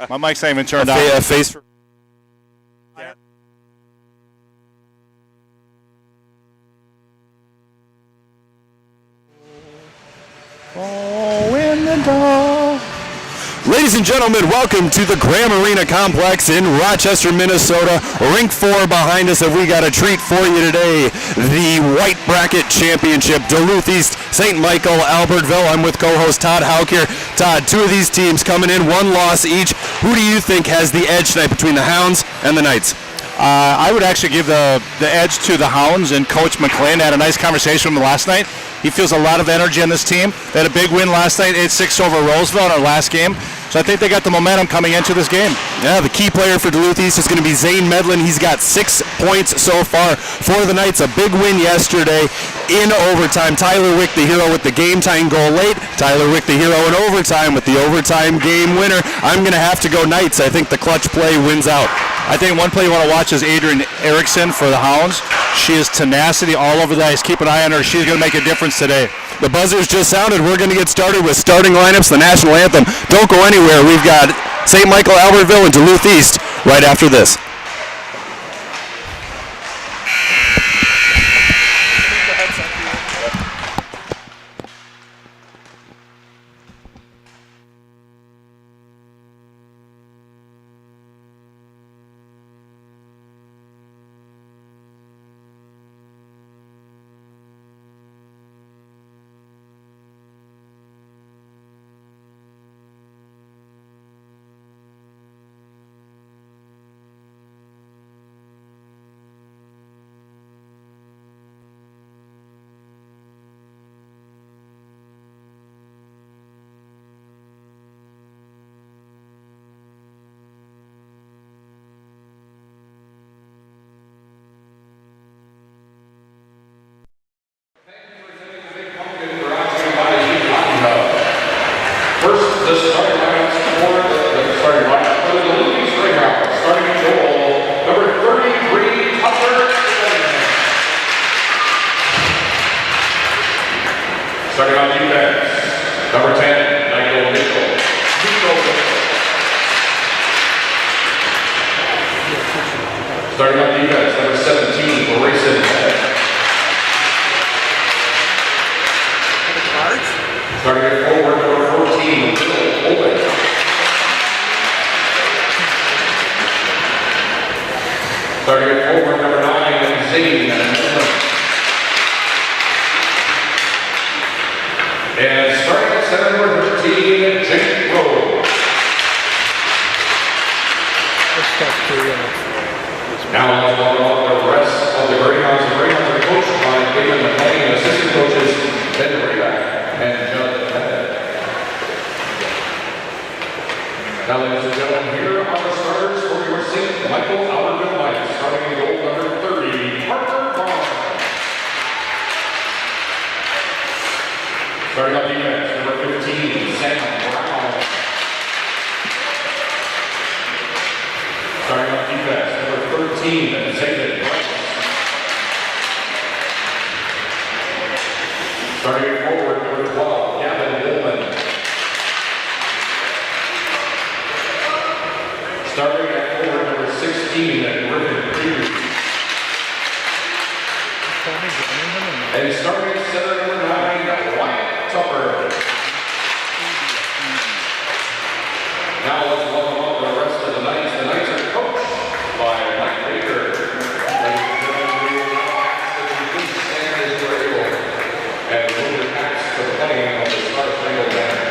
My mic's not even turned on. A face for... Yeah. Oh, in the dark. Ladies and gentlemen, welcome to the Graham Arena Complex in Rochester, Minnesota. Rink 4 behind us, and we got a treat for you today. The White Bracket Championship, Duluth East, St. Michael, Albertville. I'm with co-host Todd Hauk here. Todd, two of these teams coming in, one loss each. Who do you think has the edge tonight between the Hounds and the Knights? I would actually give the edge to the Hounds and Coach McLean. I had a nice conversation with him last night. He feels a lot of energy on this team. They had a big win last night, 8-6 over Roseville in our last game. So I think they got the momentum coming into this game. Yeah, the key player for Duluth East is going to be Zane Medlin. He's got 6 points so far for the Knights. A big win yesterday in overtime. Tyler Wick, the hero, with the game-tying goal late. Tyler Wick, the hero in overtime with the overtime game winner. I'm going to have to go Knights. I think the clutch play wins out. I think one play you want to watch is Adrian Erickson for the Hounds. She is tenacity all over the ice. Keep an eye on her. She's going to make a difference today. The buzzers just sounded. We're going to get started with starting lineups, the national anthem. Don't go anywhere. We've got St. Michael, Albertville, and Duluth East right after this. The starting lineup for the Duluth East Climax. Starting in goal, number 33, Tucker. Starting on defense, number 10, Michael Mitchell. Starting on defense, number 17, Grayson Head. Starting at forward, number 14, Will Olin. Starting at forward, number 9, Zane Medlin. And starting at center, number 13, Jake Rowe. Now let's welcome up the rest of the Greyhounds. The Greyhounds are coached by David McLean and assistant coaches Ben Rayback and Judd. Now, ladies and gentlemen, here are the starters for your St. Michael Albertville Knights. Starting in goal, number 30, Parker Barnes. Starting on defense, number 15, Sam Brown. Starting on defense, number 13, Zayden Bryce. Starting forward, number 12, Gavin Woolman. Starting at forward, number 16, Griffin Peters. And starting at center, number 9, Wyatt Tupper. Now let's welcome up the rest of the Knights. The Knights are coached by Mike Baker. Ladies and gentlemen, we will now ask that you please stand as you are able and move your hats to the playing of the Star-Spangled Banner.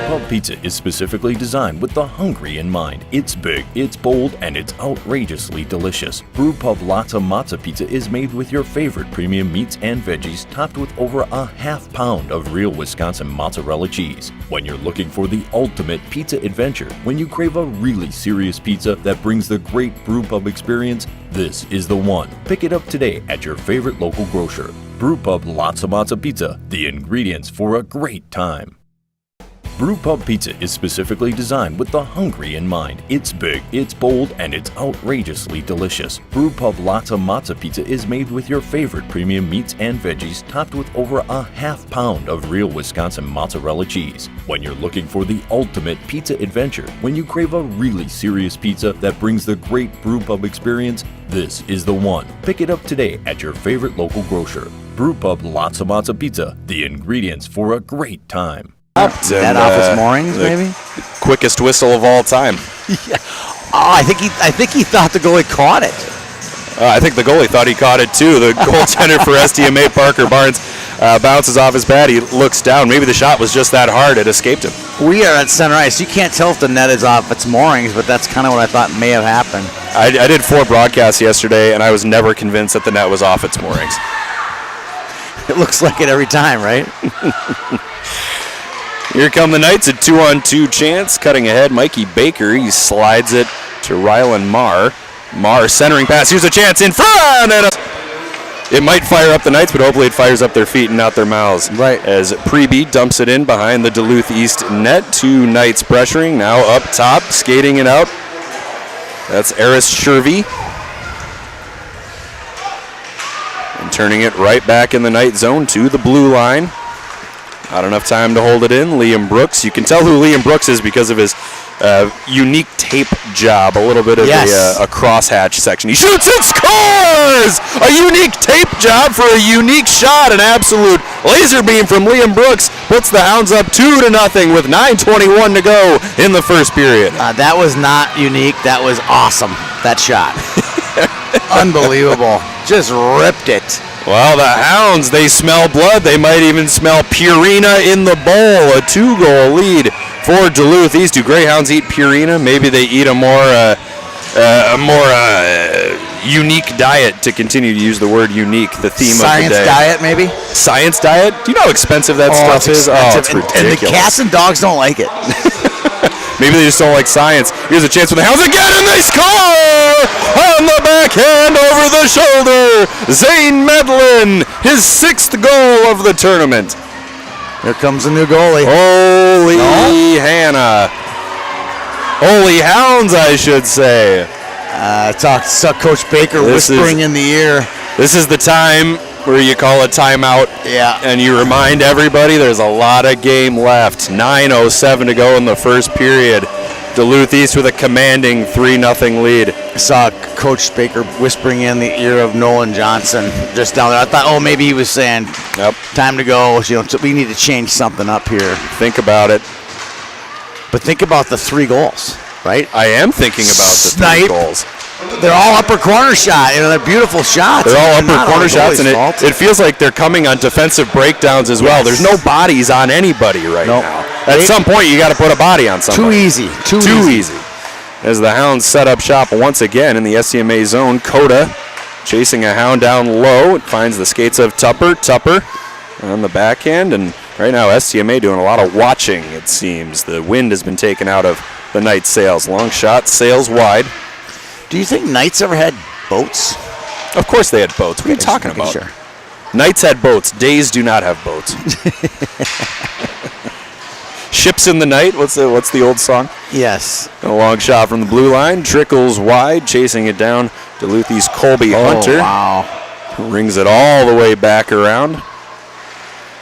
Pub Pizza is specifically designed with the hungry in mind. It's big, it's bold, and it's outrageously delicious. Brew Pub Lotta Matza Pizza is made with your favorite premium meats and veggies, topped with over a half-pound of real Wisconsin mozzarella cheese. When you're looking for the ultimate pizza adventure, when you crave a really serious pizza that brings the great Brew Pub experience, this is the one. Pick it up today at your favorite local grocer. Brew Pub Lotta Matza Pizza, the ingredients for a great time. Brewpub Pizza is specifically designed with the hungry in mind. It's big, it's bold, and it's outrageously delicious. Brewpub Lotta Matza Pizza is made with your favorite premium meats and veggies, topped with over a half pound of real Wisconsin mozzarella cheese. When you're looking for the ultimate pizza adventure, when you crave a really serious pizza that brings the great Brewpub experience, this is the one. Pick it up today at your favorite local grocer. Brewpub Lotta Matza Pizza, the ingredients for a great time. That office moorings, maybe? Quickest whistle of all time. Yeah. Oh, I think he thought the goalie caught it. I think the goalie thought he caught it too. The goaltender for STMA, Parker Barnes, bounces off his pad. He looks down. Maybe the shot was just that hard it escaped him. We are at center ice. You can't tell if the net is off its moorings, but that's kind of what I thought may have happened. I did 4 broadcasts yesterday, and I was never convinced that the net was off its moorings. It looks like it every time, right? Here come the Knights, a 2-on-2 chance. Cutting ahead, Mikey Baker. He slides it to Rylan Marr. Marr centering pass. Here's a chance in front. And it might fire up the Knights, but hopefully it fires up their feet and not their mouths. Right. As Preby dumps it in behind the Duluth East net. 2 Knights pressuring. Now up top, skating it out. That's Eris Shervy. And turning it right back in the Knight zone to the blue line. Not enough time to hold it in. Liam Brooks. You can tell who Liam Brooks is because of his unique tape job. A little bit of a crosshatch section. He shoots and scores! A unique tape job for a unique shot. An absolute laser beam from Liam Brooks puts the Hounds up 2-0 with 9:21 to go in the first period. That was not unique. That was awesome. That shot. Unbelievable. Just ripped it. Well, the Hounds, they smell blood. They might even smell Purina in the bowl. A 2-goal lead for Duluth. These 2 Greyhounds eat Purina. Maybe they eat a more unique diet, to continue to use the word unique, the theme Science of the day. diet, maybe? Science diet? Do you know how expensive that stuff is? Oh, it's ridiculous. And the cats and dogs don't like it. Maybe they just don't like science. Here's a chance for the Hounds again, and they score! On the backhand, over the shoulder, Zane Medlin, his 6th goal of the tournament. Here comes a new goalie. Holy Hannah. Holy Hounds, I should say. Saw Coach Baker whispering in the ear. This is the time where you call a timeout. Yeah. And you remind everybody there's a lot of game left. 9:07 to go in the first period. Duluth East with a commanding 3-0 lead. I saw Coach Baker whispering in the ear of Nolan Johnson just down there. I thought, maybe he was saying, Yep. Time to go. We need to change something up here. Think about it. But think about the 3 goals, right? I am thinking about the 3 goals. They're all upper corner shot. They're beautiful shots. They're all upper corner shots, and fault. it feels like they're coming on defensive breakdowns as well. There's no bodies on anybody right now. At some point, you got to put a body on somebody. Too easy. Too easy. As the Hounds set up shop once again in the SCMA zone, Coda chasing a Hound down low. It finds the skates of Tupper on the backhand, and right now SCMA doing a lot of watching, it seems. The wind has been taken out of the Knights' sails. Long shot, sails wide. Do you think Knights ever had boats? Of course they had boats. What are you talking about? Sure. Knights had boats. Days do not have boats. Ships in the night. What's the old song? Yes. A long shot from the blue line. Trickles wide, chasing it down. Duluth East Colby Hunter. Wow. Rings it all the way back around.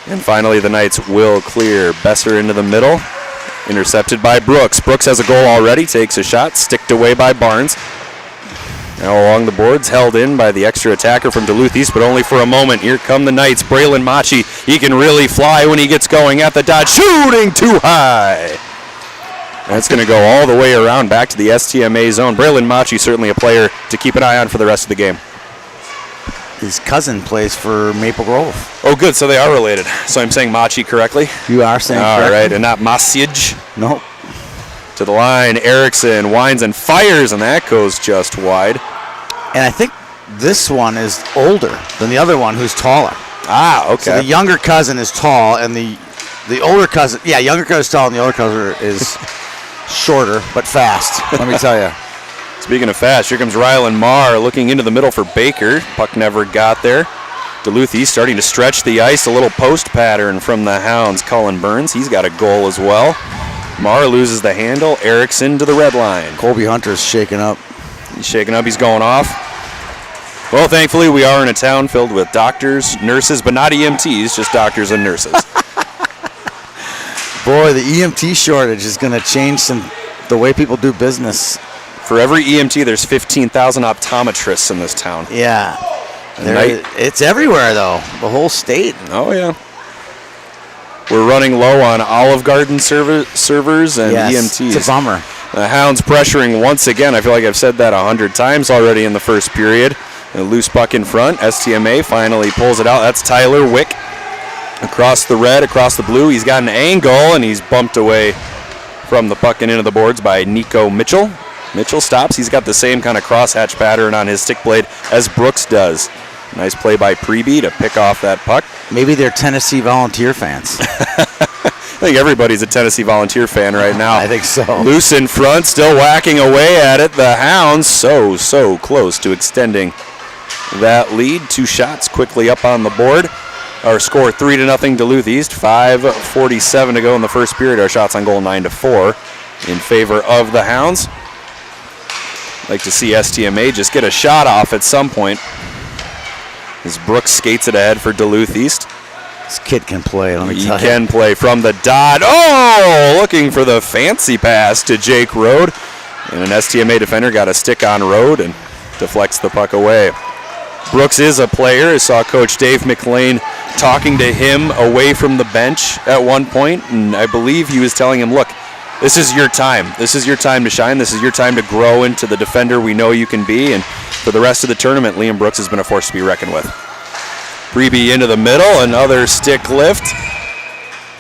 And finally the Knights will clear. Besser into the middle. Intercepted by Brooks. Brooks has a goal already. Takes a shot. Sticked away by Barnes. Now along the boards, held in by the extra attacker from Duluth East, but only for a moment. Here come the Knights. Braylon Machi, he can really fly when he gets going at the dot. Shooting too high. That's going to go all the way around back to the STMA zone. Braylon Machi, certainly a player to keep an eye on for the rest of the game. His cousin plays for Maple Grove. Oh, good. So they are related. So I'm saying Machi correctly? You are saying all correctly. Right, and not Masic. Nope. To the line, Erickson winds and fires, and that goes just wide. And I think this one is older than the other one, who's taller. Ah, okay. So the younger cousin is tall, and the older cousin, younger cousin is tall, and the older cousin is shorter but fast. Let me tell you. Speaking of fast, here comes Rylan Marr looking into the middle for Baker. Puck never got there. Duluth East starting to stretch the ice, a little post pattern from the Hounds. Cullen Burns, he's got a goal as well. Marr loses the handle. Erickson to the red line. Colby Hunter's shaking up. He's shaking up, he's going off. Well, thankfully, we are in a town filled with doctors, nurses, but not EMTs, just doctors and nurses. Boy, the EMT shortage is going to change the way people do business. For every EMT, there's 15,000 optometrists in this town. Yeah. It's everywhere, though. The whole state. Oh, yeah. We're running low on Olive Garden servers and EMTs. It's a bummer. The Hounds pressuring once again. I feel like I've said that 100 times already in the first period. A loose puck in front. STMA finally pulls it out. That's Tyler Wick. Across the red, across the blue. He's got an angle, and he's bumped away from the puck and into the boards by Nico Mitchell. Mitchell stops. He's got the same kind of crosshatch pattern on his stick blade as Brooks does. Nice play by Preby to pick off that puck. Maybe they're Tennessee Volunteer fans. I think everybody's a Tennessee Volunteer fan right now. I think so. Loose in front, still whacking away at it. The Hounds so close to extending that lead. 2 shots quickly up on the board. Our score 3-0 Duluth East. 5:47 to go in the first period. Our shots on goal 9-4 in favor of the Hounds. Like to see STMA just get a shot off at some point as Brooks skates it ahead for Duluth East. This kid can play, let me tell you. He can play from the dot. Oh, looking for the fancy pass to Jake Rode. And an STMA defender got a stick on Rode and deflects the puck away. Brooks is a player. I saw Coach Dave McLean talking to him away from the bench at one point, and I believe he was telling him, look, this is your time. This is your time to shine. This is your time to grow into the defender we know you can be. And for the rest of the tournament, Liam Brooks has been a force to be reckoned with. Preby into the middle, another stick lift.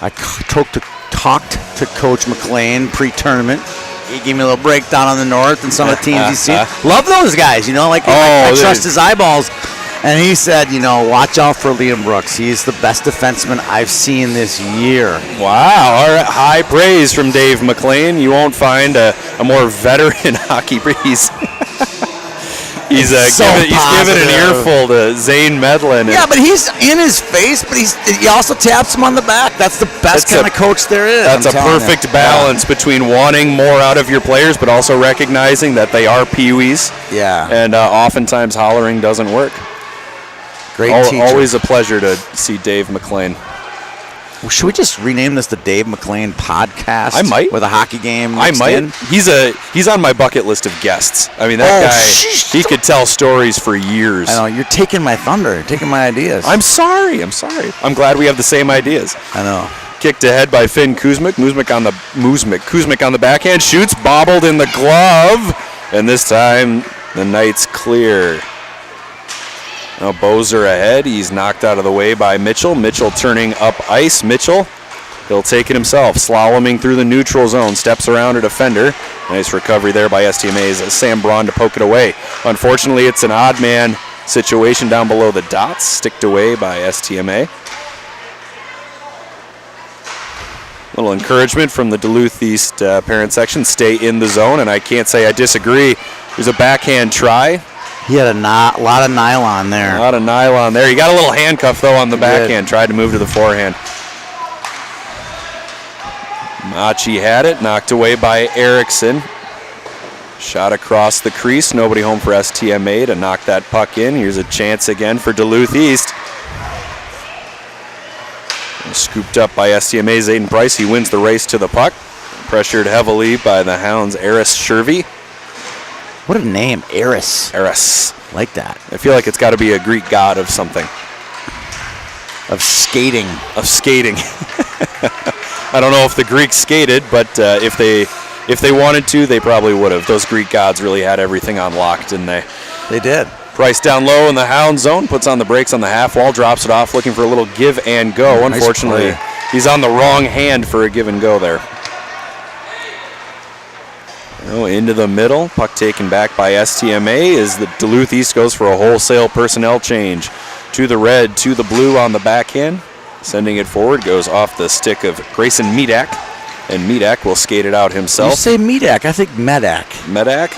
I talked to Coach McLean pre-tournament. He gave me a little breakdown on the North and some of the teams he's seen. Love those guys, I trust his eyeballs. And he said, watch out for Liam Brooks. He's the best defenseman I've seen this year. Wow, all right. High praise from Dave McLean. You won't find a more veteran hockey. He's given an earful to Zane Medlin. Yeah, but he's in his face, but he also taps him on the back. That's the best kind of coach there is. That's a perfect balance between wanting more out of your players, but also recognizing that they are peewees. Yeah. And oftentimes hollering doesn't work. Great teacher. Always a pleasure to see Dave McLean. Well, should we just rename this the Dave McLean Podcast? I might. With a hockey game. I might. In? He's on my bucket list of guests. I mean, that guy, he could tell stories for years. I know. You're taking my thunder. You're taking my ideas. I'm sorry. I'm glad we have the same ideas. I know. Kicked ahead by Finn Kuzmik. Kuzmik on the backhand. Shoots. Bobbled in the glove. And this time, the Knights clear. Now Bozer ahead. He's knocked out of the way by Mitchell. Mitchell turning up ice. Mitchell, he'll take it himself. Slaloming through the neutral zone. Steps around a defender. Nice recovery there by STMA's Sam Braun to poke it away. Unfortunately, it's an odd man situation down below the dots. Sticked away by STMA. Little encouragement from the Duluth East parent section. Stay in the zone, and I can't say I disagree. There's a backhand try. He had a lot of nylon there. A lot of nylon there. He got a little handcuff, though, on the backhand. Tried to move to the forehand. Machi had it. Knocked away by Erickson. Shot across the crease. Nobody home for STMA to knock that puck in. Here's a chance again for Duluth East. And scooped up by STMA's Aiden Price. He wins the race to the puck. Pressured heavily by the Hounds' Eris Shervy. What a name, Eris. Like that. I feel like it's got to be a Greek god of something. Of skating. I don't know if the Greeks skated, but if they wanted to, they probably would have. Those Greek gods really had everything on lock, didn't they? They did. Price down low in the Hound zone, puts on the brakes on the half wall, drops it off, looking for a little give and go. Nice Unfortunately, he's on the wrong hand for a give and go there. Into the middle, puck taken back by STMA as the Duluth East goes for a wholesale personnel change. To the red, to the blue on the backhand. Sending it forward, goes off the stick of Grayson Medak, and Medak will skate it out himself. You say Medak, I think Medak. Medak?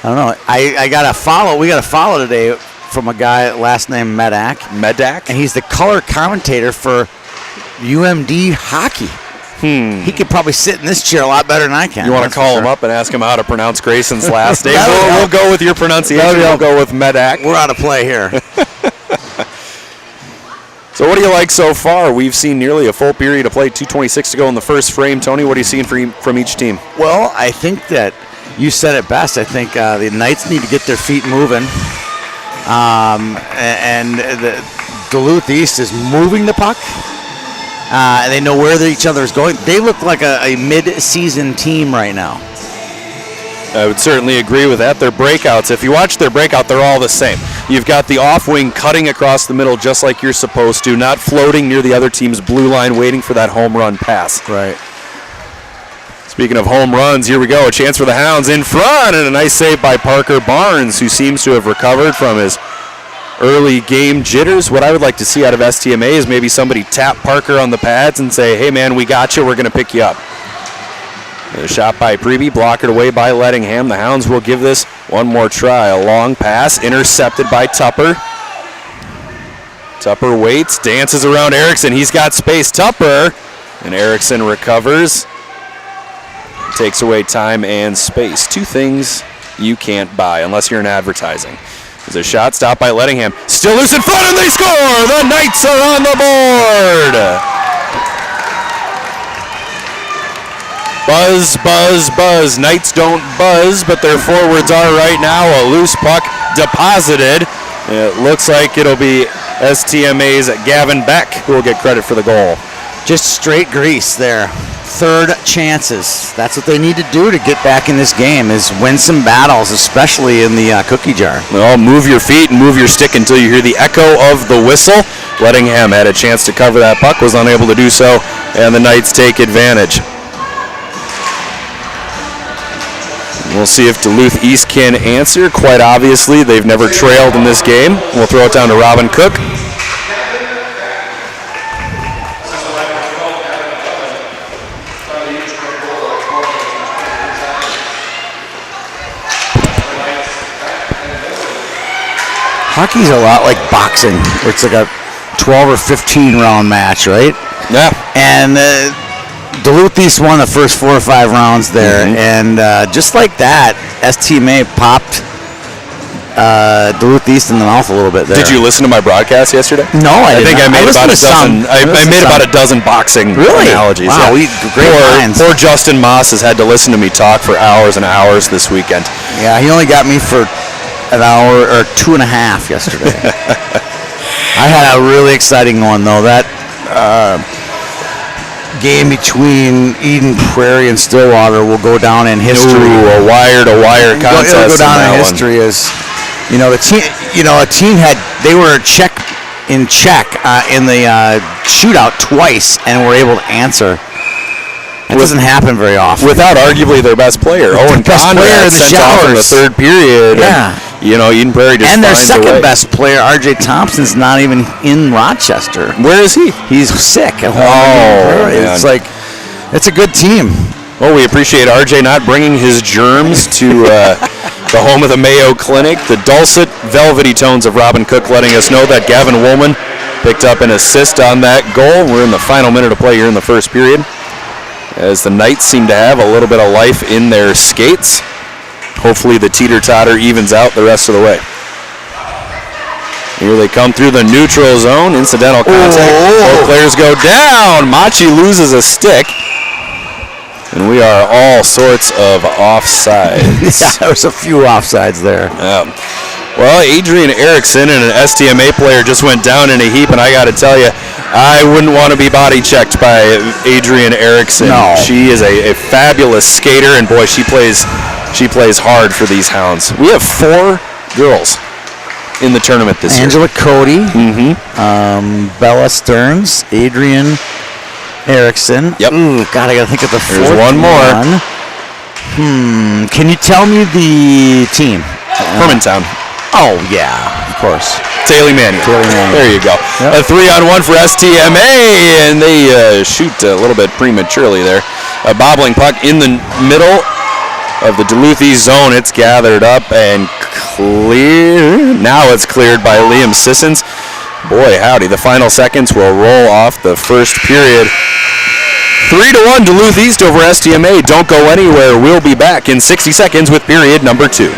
I don't know. I got to follow. We got to follow today from a guy last name Medak. Medak? And he's the color commentator for UMD hockey. He could probably sit in this chair a lot better than I can. You want to call him up and ask him how to pronounce Grayson's last name? That'll We'll help. go with your pronunciation. We'll go with Medak. We're out of play here. So what do you like so far? We've seen nearly a full period of play, 2:26 to go in the first frame. Tony, what are you seeing from each team? Well, I think that you said it best. I think the Knights need to get their feet moving. And the Duluth East is moving the puck. And they know where each other is going. They look like a mid-season team right now. I would certainly agree with that. Their breakouts, if you watch their breakout, they're all the same. You've got the off wing cutting across the middle just like you're supposed to, not floating near the other team's blue line waiting for that home run pass. Right. Speaking of home runs, here we go. A chance for the Hounds in front, and a nice save by Parker Barnes, who seems to have recovered from his early game jitters. What I would like to see out of STMA is maybe somebody tap Parker on the pads and say, hey man, we got you, we're going to pick you up. A shot by Preby, blockered away by Lettingham. The Hounds will give this one more try. A long pass, intercepted by Tupper. Tupper waits, dances around Erickson. He's got space. Tupper, and Erickson recovers. Takes away time and space. Two things you can't buy unless you're in advertising. There's a shot stopped by Lettingham. Still loose in front, and they score! The Knights are on the board! Buzz, buzz, buzz. Knights don't buzz, but their forwards are right now. A loose puck deposited. It looks like it'll be STMA's Gavin Beck who will get credit for the goal. Just straight grease there. Third chances. That's what they need to do to get back in this game, is win some battles, especially in the cookie jar. Well, move your feet and move your stick until you hear the echo of the whistle. Lettingham had a chance to cover that puck, was unable to do so, and the Knights take advantage. We'll see if Duluth East can answer. Quite obviously, they've never trailed in this game. We'll throw it down to Robin Cook. Hockey's a lot like boxing, where it's like a 12 or 15 round match, right? Yeah. And Duluth East won the first 4 or 5 rounds there, and just like that, STMA popped Duluth East in the mouth a little bit there. Did you listen to my broadcast yesterday? No, I think didn't. I made about a dozen. I made about a dozen boxing analogies. Wow, yeah. great minds. Poor Justin Moss has had to listen to me talk for hours and hours this weekend. Yeah, he only got me for an hour or 2.5 yesterday. I had a really exciting one though. That game between Eden Prairie and Stillwater will go down in history. Ooh, a wire-to-wire contest. It'll go down in history one. as, the team. A team they were check in the shootout twice and were able to answer. It doesn't happen very often. Without arguably their best player, Owen Conrad sent off in the third period. Yeah. And, Eden Prairie just and their finds a way. second best player, RJ Thompson's not even in Rochester. Where is he? He's sick at home. Man. It's a good team. Well, we appreciate RJ not bringing his germs to the home of the Mayo Clinic. The dulcet, velvety tones of Robin Cook letting us know that Gavin Woolman picked up an assist on that goal. We're in the final minute of play here in the first period, as the Knights seem to have a little bit of life in their skates. Hopefully the teeter-totter evens out the rest of the way. Here they come through the neutral zone. Incidental contact. Both players go down. Machi loses a stick. And we are all sorts of offsides. Yeah, there was a few offsides there. Well, Adrian Erickson and an STMA player just went down in a heap, and I got to tell you, I wouldn't want to be body checked by Adrian Erickson. No. She is a fabulous skater, and boy, she plays hard for these Hounds. We have 4 girls in the tournament this year. Angela Cody, Bella Stearns, Adrian Erickson. Yep. Ooh, God, I got to think of the fourth one more. Can you tell me the team? Hermantown. Oh, yeah, of course. Taylor Manuel. There you go. Yep. A 3-on-1 for STMA, and they shoot a little bit prematurely there. A bobbling puck in the middle of the Duluth East zone. It's gathered up and clear. Now it's cleared by Liam Sissons. Boy, howdy. The final seconds will roll off the first period. 3-1 Duluth East over STMA. Don't go anywhere. We'll be back in 60 seconds with period number 2.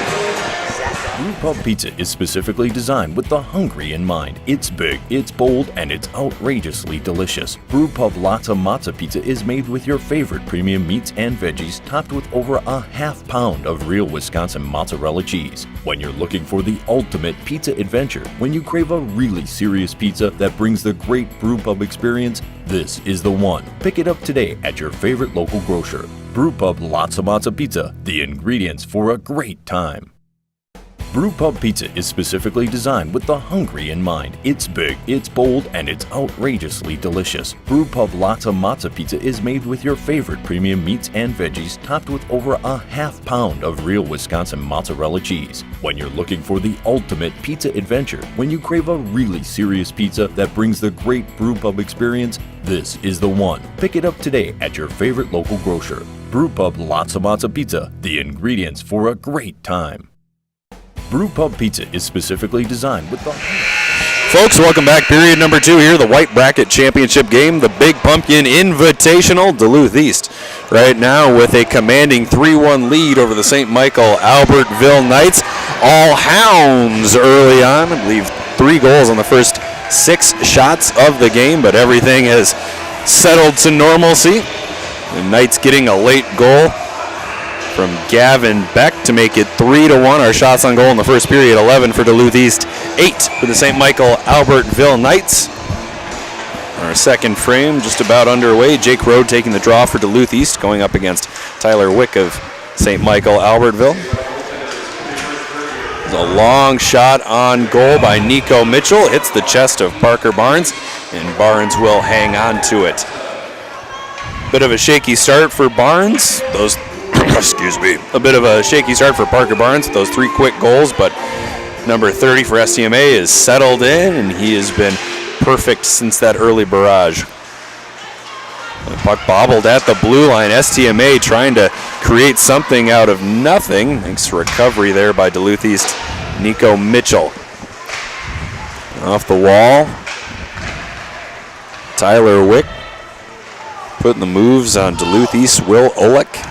Brewpub Pizza is specifically designed with the hungry in mind. It's big, it's bold, and it's outrageously delicious. Brewpub Lotta Matza Pizza is made with your favorite premium meats and veggies, topped with over a half pound of real Wisconsin mozzarella cheese. When you're looking for the ultimate pizza adventure, when you crave a really serious pizza that brings the great Brewpub experience, this is the one. Pick it up today at your favorite local grocer. Brewpub Lotta Matza Pizza, the ingredients for a great time. Brewpub Pizza is specifically designed with the hungry in mind. It's big, it's bold, and it's outrageously delicious. Brewpub Lotta Matza Pizza is made with your favorite premium meats and veggies, topped with over a half pound of real Wisconsin mozzarella cheese. When you're looking for the ultimate pizza adventure, when you crave a really serious pizza that brings the great Brewpub experience, this is the one. Pick it up today at your favorite local grocer. Brewpub Lotta Matza Pizza, the ingredients for a great time. Brewpub Pizza is specifically designed with the... Folks, welcome back. Period number 2 here, the White Bracket Championship game, the Big Pumpkin Invitational. Duluth East right now with a commanding 3-1 lead over the St. Michael Albertville Knights. All Hounds early on. I believe 3 goals on the first 6 shots of the game, but everything has settled to normalcy. The Knights getting a late goal from Gavin Beck to make it 3-1. Our shots on goal in the first period, 11 for Duluth East, 8 for the St. Michael Albertville Knights. Our second frame just about underway. Jake Rode taking the draw for Duluth East, going up against Tyler Wick of St. Michael Albertville. A long shot on goal by Nico Mitchell. Hits the chest of Parker Barnes, and Barnes will hang on to it. Bit of a shaky start for Barnes. A bit of a shaky start for Parker Barnes, those 3 quick goals, but number 30 for STMA is settled in, and he has been perfect since that early barrage. The puck bobbled at the blue line. STMA trying to create something out of nothing. Nice recovery there by Duluth East, Nico Mitchell. Off the wall, Tyler Wick putting the moves on Duluth East, Will Olek.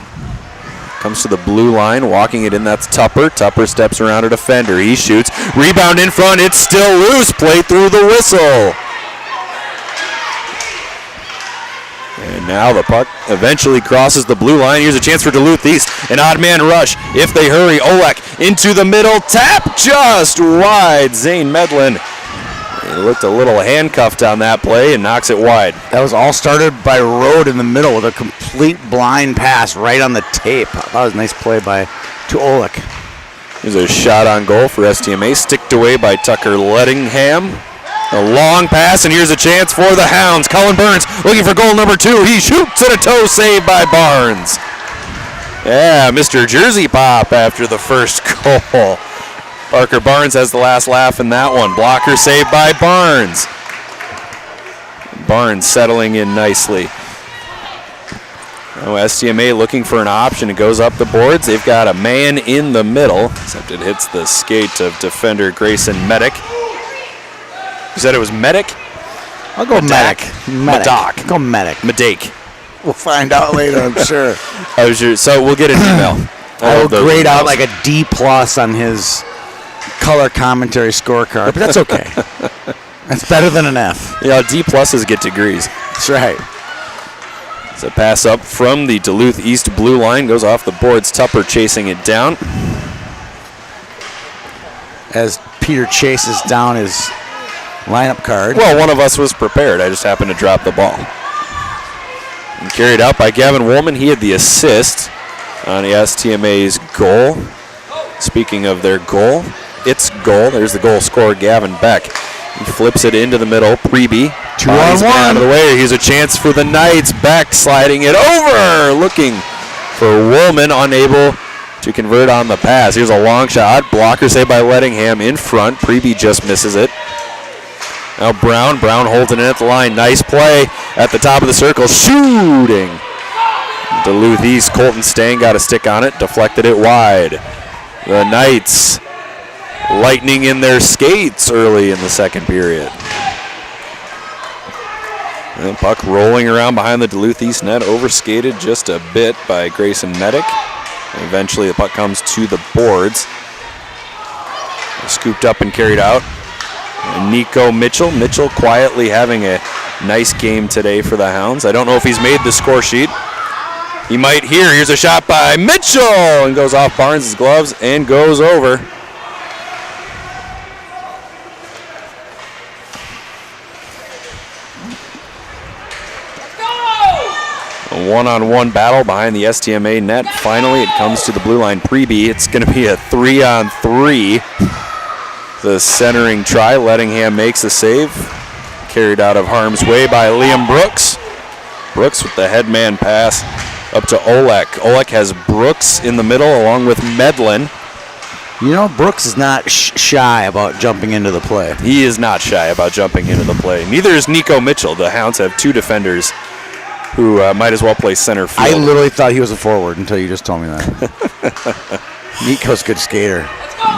Comes to the blue line, walking it in, that's Tupper. Tupper steps around a defender, he shoots. Rebound in front, it's still loose, play through the whistle. And now the puck eventually crosses the blue line. Here's a chance for Duluth East, an odd man rush. If they hurry, Olek into the middle, tap just wide. Zane Medlin, he looked a little handcuffed on that play and knocks it wide. That was all started by Rode in the middle with a complete blind pass right on the tape. That was a nice play to Olek. Here's a shot on goal for STMA, sticked away by Tucker Lettingham. A long pass, and here's a chance for the Hounds. Colin Burns looking for goal number 2. He shoots, and a toe save by Barnes. Yeah, Mr. Jersey Pop after the first goal. Parker Barnes has the last laugh in that one. Blocker saved by Barnes. Barnes settling in nicely. Oh, STMA looking for an option. It goes up the boards. They've got a man in the middle, except it hits the skate of defender Grayson Medic. You said it was Medic? I'll go Medic. Medak. Go Medic. Medak. We'll find out later, I'm sure. So we'll get an email. I will grade out like a D+ on his color commentary scorecard, but that's okay. That's better than an F. Yeah, D+s get degrees. That's right. It's a pass up from the Duluth East blue line, goes off the boards. Tupper chasing it down. As Peter chases down his lineup card. Well, one of us was prepared. I just happened to drop the ball. And carried out by Gavin Woolman. He had the assist on the STMA's goal. Speaking of their goal, its goal. There's the goal scorer, Gavin Beck. He flips it into the middle. Preby. 2-on-1. Out of the way. Here's a chance for the Knights. Beck sliding it over. Looking for Woolman. Unable to convert on the pass. Here's a long shot. Blocker saved by Lettingham in front. Preby just misses it. Now Brown holding it at the line. Nice play at the top of the circle. Shooting. Duluth East, Colton Stang got a stick on it. Deflected it wide. The Knights lightening in their skates early in the second period. And puck rolling around behind the Duluth East net, overskated just a bit by Grayson Medic. Eventually the puck comes to the boards. Scooped up and carried out. And Nico Mitchell. Mitchell quietly having a nice game today for the Hounds. I don't know if he's made the score sheet. He might here. Here's a shot by Mitchell and goes off Barnes' gloves and goes over. A one-on-one battle behind the STMA net. Finally, it comes to the blue line preview. It's going to be a 3-on-3. The centering try. Lettingham makes the save. Carried out of harm's way by Liam Brooks. Brooks with the headman pass up to Olek. Olek has Brooks in the middle along with Medlin. You know, Brooks is not shy about jumping into the play. He is not shy about jumping into the play. Neither is Nico Mitchell. The Hounds have two defenders who might as well play center field. I literally thought he was a forward until you just told me that. Nico's a good skater.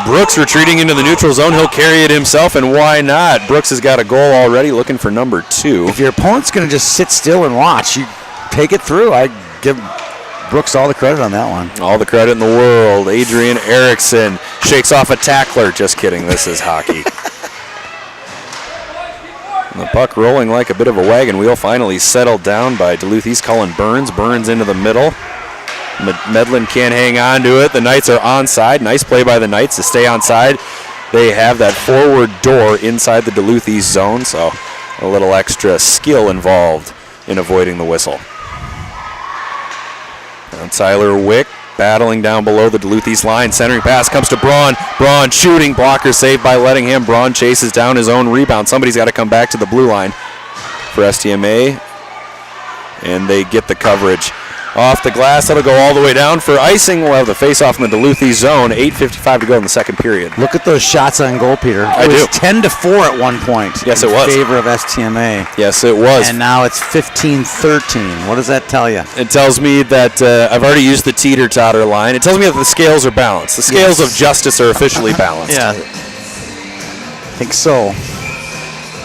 Brooks retreating into the neutral zone. He'll carry it himself, and why not? Brooks has got a goal already, looking for number 2. If your opponent's going to just sit still and watch, you take it through. I give Brooks all the credit on that one. All the credit in the world. Adrian Erickson shakes off a tackler. Just kidding, this is hockey. And the puck rolling like a bit of a wagon wheel, finally settled down by Duluth East. Cullen Burns. Burns into the middle. Medlin can't hang on to it. The Knights are onside. Nice play by the Knights to stay onside. They have that forward door inside the Duluth East zone, so a little extra skill involved in avoiding the whistle. And Tyler Wick battling down below the Duluth East line. Centering pass comes to Braun. Braun shooting. Blocker saved by Lettingham. Braun chases down his own rebound. Somebody's got to come back to the blue line for STMA. And they get the coverage. Off the glass, that'll go all the way down for icing. We'll have the face-off in the Duluth East zone. 8:55 to go in the second period. Look at those shots on goal, Peter. I It was do. 10-4 at one point. Yes, it was. In favor of STMA. Yes, it was. And now it's 15-13. What does that tell you? It tells me that I've already used the teeter-totter line. It tells me that the scales are balanced. The scales of justice are officially balanced. Yeah. I think so.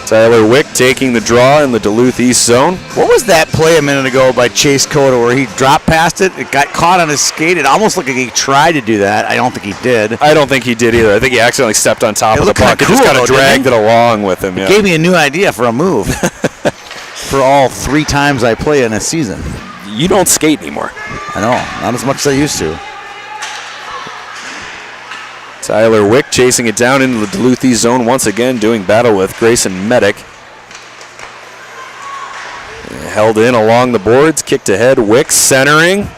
Tyler Wick taking the draw in the Duluth East zone. What was that play a minute ago by Chase Cota where he dropped past it? It got caught on his skate. It almost looked like he tried to do that. I don't think he did. I don't think he did either. I think he accidentally stepped on top of the looked puck. kinda It just cool, kind of though, didn't dragged it along with him. It Yeah. gave me a new idea for a move. For all 3 times I play in a season. You don't skate anymore. I know. Not as much as I used to. Tyler Wick chasing it down into the Duluth East zone once again, doing battle with Grayson Medic. Held in along the boards, kicked ahead. Wick centering,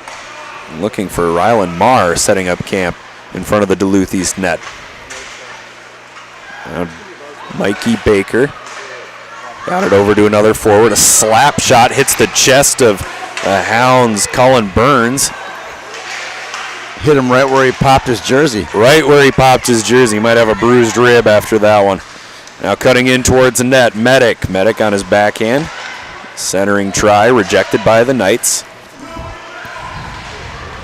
looking for Rylan Marr, setting up camp in front of the Duluth East net. Now Mikey Baker got it over to another forward. A slap shot hits the chest of the Hounds' Cullen Burns. Hit him right where he popped his jersey. Right where he popped his jersey. He might have a bruised rib after that one. Now cutting in towards the net. Medic on his backhand. Centering try rejected by the Knights.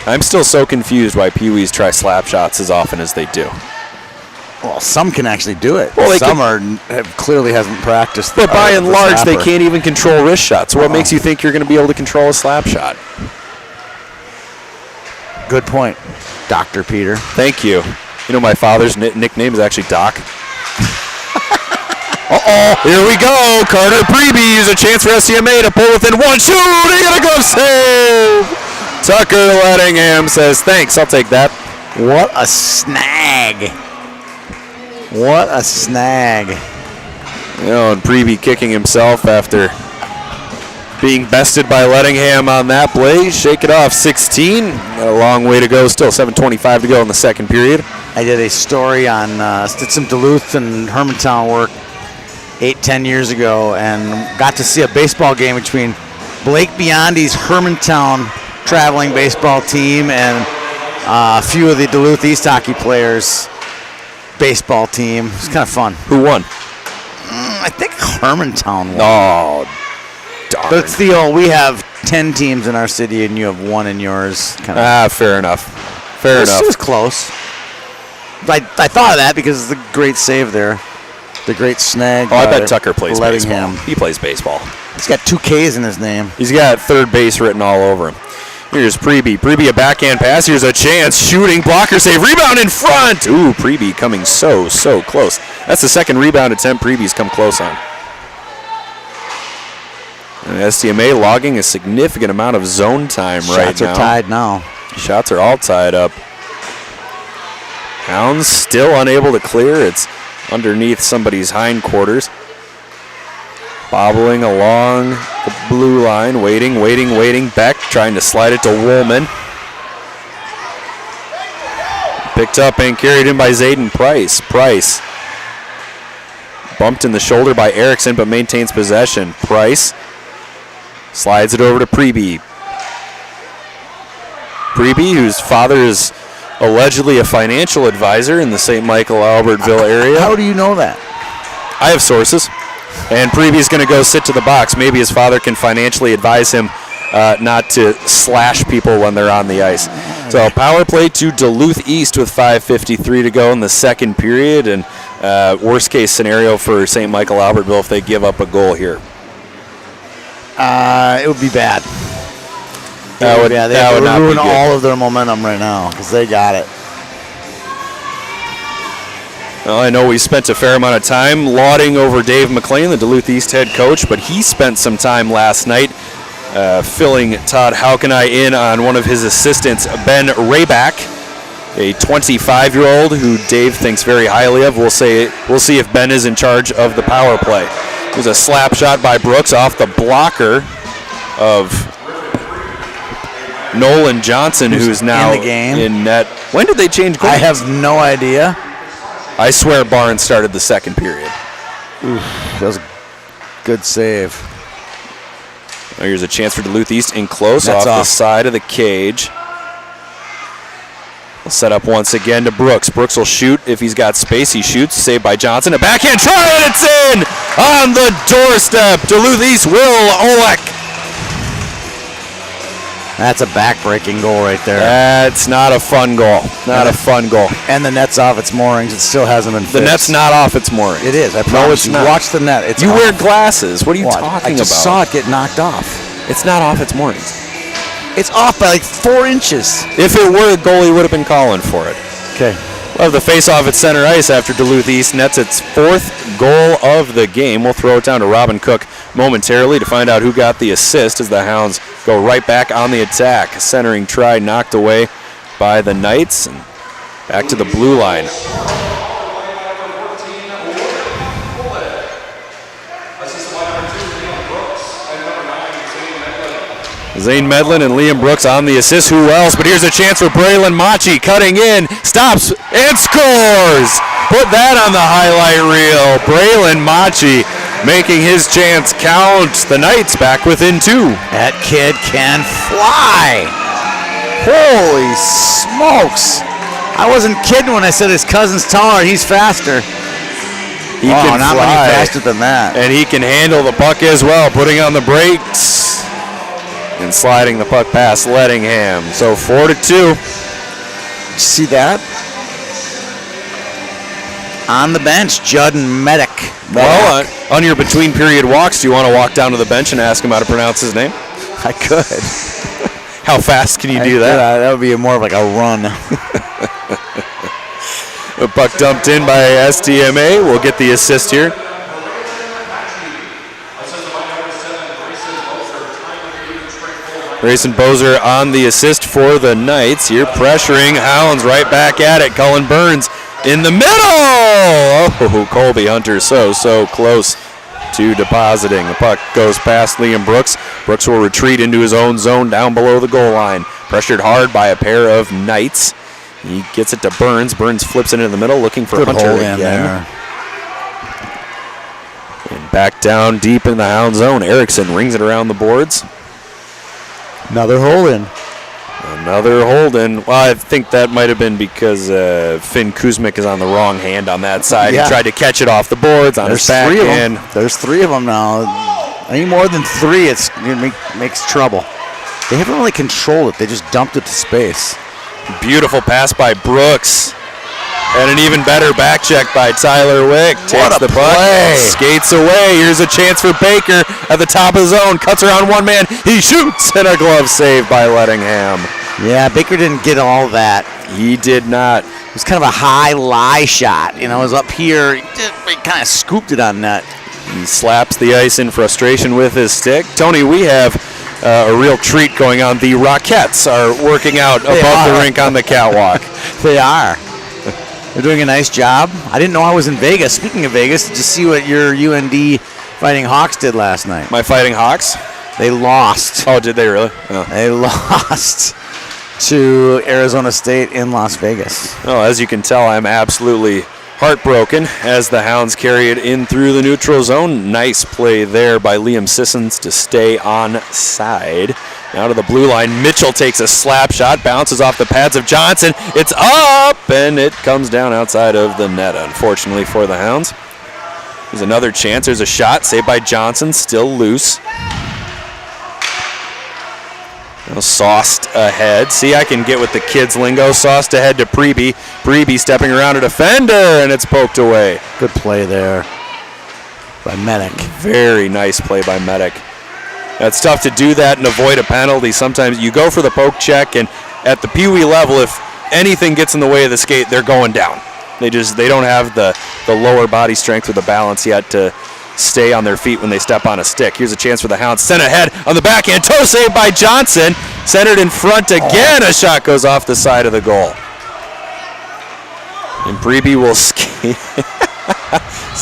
I'm still so confused why Pee-wees try slap shots as often as they do. Well, some can actually do it. Well, Some clearly hasn't practiced. But by and large, they slapper. can't even control wrist shots. So what makes you think you're going to be able to control a slap shot? Good point, Dr. Peter. Thank you. You know, my father's nickname is actually Doc. Here we go. Carter Preeby, a chance for STMA to pull within one. Shoot! He got a glove save! Tucker Lettingham says, thanks, I'll take that. What a snag. What a snag. You know, and Preeby kicking himself after being bested by Lettingham on that play. Shake it off, 16. Got a long way to go still. 7:25 to go in the second period. I did a story on, did some Duluth and Hermantown work 8-10 years ago and got to see a baseball game between Blake Biondi's Hermantown traveling baseball team and a few of the Duluth East hockey players' baseball team. It was kind of fun. Who won? I think Hermantown won. Oh, darn. But it's the old, we have 10 teams in our city and you have 1 in yours. Kind of. Fair enough. Fair enough. It was close. I thought of that because of the great save there. The great snag. Oh, I bet Tucker plays baseball. Lettingham. He plays baseball. He's got 2 Ks in his name. He's got third base written all over him. Here's Preby. Preby, a backhand pass. Here's a chance. Shooting. Blocker save. Rebound in front. Ooh, Preby coming so close. That's the second rebound attempt Preby's come close on. And STMA logging a significant amount of zone time right now. Shots are tied now. Shots are all tied up. Hounds still unable to clear. It's underneath somebody's hindquarters. Bobbling along the blue line, waiting. Beck trying to slide it to Woolman. Picked up and carried in by Zayden Price. Price bumped in the shoulder by Erickson, but maintains possession. Price slides it over to Preby. Preby, whose father is allegedly a financial advisor in the St. Michael Albertville area. How do you know that? I have sources. And Preby's going to go sit to the box. Maybe his father can financially advise him not to slash people when they're on the ice. So power play to Duluth East with 5:53 to go in the second period. And worst case scenario for St. Michael Albertville if they give up a goal here. It would be bad. That would not ruin be good. all of their momentum right now because they got it. Well, I know we spent a fair amount of time lauding over Dave McLean, the Duluth East head coach, but he spent some time last night filling Todd Haukenai in on one of his assistants, Ben Rayback, a 25-year-old who Dave thinks very highly of. We'll see if Ben is in charge of the power play. There's a slap shot by Brooks off the blocker of Nolan Johnson, who's now in the game. In net. When did they change goals? I have no idea. I swear Barnes started the second period. Oof, that was a good save. Here's a chance for Duluth East in close That's off the off. side of the cage. We'll set up once again to Brooks. Brooks will shoot if he's got space. He shoots. Saved by Johnson. A backhand try, and it's in! On the doorstep. Duluth East will Olek. That's a back-breaking goal right there. That's not a fun goal. Not a fun goal. And the net's off its moorings. It still hasn't been fixed. The net's not off its moorings. It is. I No, promise it's you. not. Watch the net. It's You off. wear glasses. What are you What? talking I just about? saw it get knocked off. It's not off its moorings. It's off by like 4 inches. If it were, the goalie would have been calling for it. Okay. We'll have the face-off at center ice after Duluth East nets its 4th goal of the game. We'll throw it down to Robin Cook momentarily to find out who got the assist as the Hounds go right back on the attack. A centering try knocked away by the Knights. And back to the blue line. Zane Medlin and Liam Brooks on the assist. Who else? But here's a chance for Braylon Machi cutting in, stops, and scores! Put that on the highlight reel. Braylon Machi making his chance count. The Knights back within 2. That kid can fly. Holy smokes. I wasn't kidding when I said his cousin's taller and he's faster. He can not fly. many faster than that. And he can handle the puck as well, putting on the brakes and sliding the puck past Lettingham. So 4-2. See that? On the bench, Judd and Medic. Well, on your between period walks, do you want to walk down to the bench and ask him how to pronounce his name? I could. How fast can you do that? Yeah, that would be more of like a run. A puck dumped in by STMA. We'll get the assist here. Grayson Bozer on the assist for the Knights. Here pressuring Hounds right back at it. Cullen Burns in the middle. Oh, Colby Hunter so close to depositing. The puck goes past Liam Brooks. Brooks will retreat into his own zone down below the goal line. Pressured hard by a pair of Knights. He gets it to Burns. Burns flips it into the middle looking for Good Hunter hold in again. there. And back down deep in the Hound zone. Erickson rings it around the boards. Another hole in. Another hold in. Well, I think that might have been because Finn Kuzmic is on the wrong hand on that side. Yeah. He tried to catch it off the boards on his There's 3 of backhand. them. There's 3 of them now. Any more than 3, it makes trouble. They haven't really controlled it. They just dumped it to space. Beautiful pass by Brooks. And an even better back check by Tyler Wick. Takes the puck, skates away. Here's a chance for Baker at the top of the zone. Cuts around one man. He shoots, and a glove save by Lettingham. Yeah, Baker didn't get all that. He did not. It was kind of a high lie shot. You know, it was up here. He kind of scooped it on net. He slaps the ice in frustration with his stick. Tony, we have a real treat going on. The Rockettes are working out above the rink on the catwalk. They are. They're doing a nice job. I didn't know I was in Vegas. Speaking of Vegas, did you see what your UND Fighting Hawks did last night? My Fighting Hawks? They lost. Oh, did they really? Oh. They lost to Arizona State in Las Vegas. Oh, as you can tell, I'm absolutely heartbroken as the Hounds carry it in through the neutral zone. Nice play there by Liam Sissons to stay on side. Now to the blue line, Mitchell takes a slap shot, bounces off the pads of Johnson. It's up, and it comes down outside of the net, unfortunately for the Hounds. There's another chance. There's a shot saved by Johnson, still loose. Now sauced ahead. See, I can get with the kids' lingo. Sauced ahead to Preby. Preby stepping around a defender, and it's poked away. Good play there by Medic. Very nice play by Medic. It's tough to do that and avoid a penalty. Sometimes you go for the poke check, and at the Pee Wee level, if anything gets in the way of the skate, they're going down. They don't have the lower body strength or the balance yet to stay on their feet when they step on a stick. Here's a chance for the Hounds. Sent ahead on the backhand. Toe save by Johnson. Centered in front again. A shot goes off the side of the goal. And Preby will skate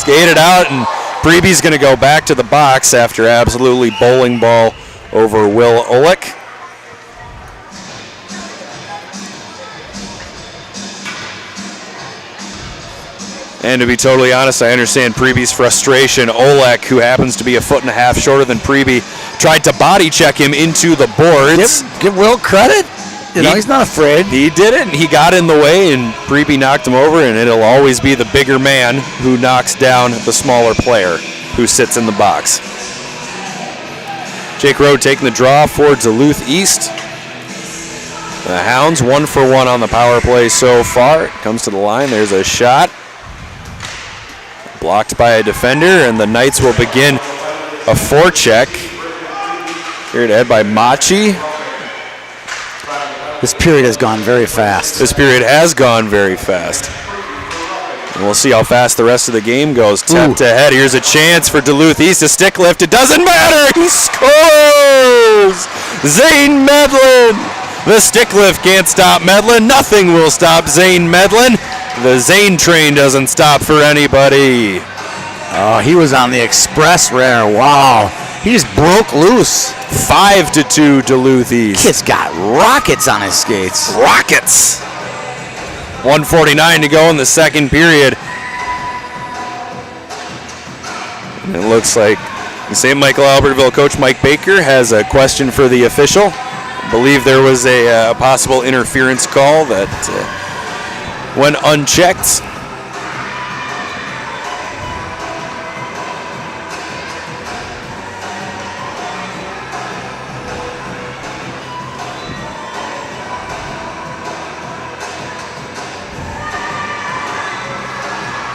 it out, and Preby's going to go back to the box after absolutely bowling ball over Will Olick. And to be totally honest, I understand Preby's frustration. Olek, who happens to be a foot and a half shorter than Preby, tried to body check him into the boards. Give Will credit. He's not afraid. He did it, and he got in the way, and Preby knocked him over, and it'll always be the bigger man who knocks down the smaller player who sits in the box. Jake Rowe taking the draw for Duluth East. The Hounds 1 for 1 on the power play so far. It comes to the line. There's a shot. Blocked by a defender, and the Knights will begin a forecheck. Carried ahead by Machi. This period has gone very fast. This period has gone very fast. And we'll see how fast the rest of the game goes. Tapped ahead. Here's a chance for Duluth East. A stick lift. It doesn't matter. He scores! Zane Medlin. The stick lift can't stop Medlin. Nothing will stop Zane Medlin. The Zane train doesn't stop for anybody. Oh, he was on the express rare. Wow. He just broke loose. 5-2 Duluth East. Kid's got rockets on his skates. Rockets. 1:49 to go in the second period. And it looks like the St. Michael Albertville coach Mike Baker has a question for the official. I believe there was a possible interference call that went unchecked.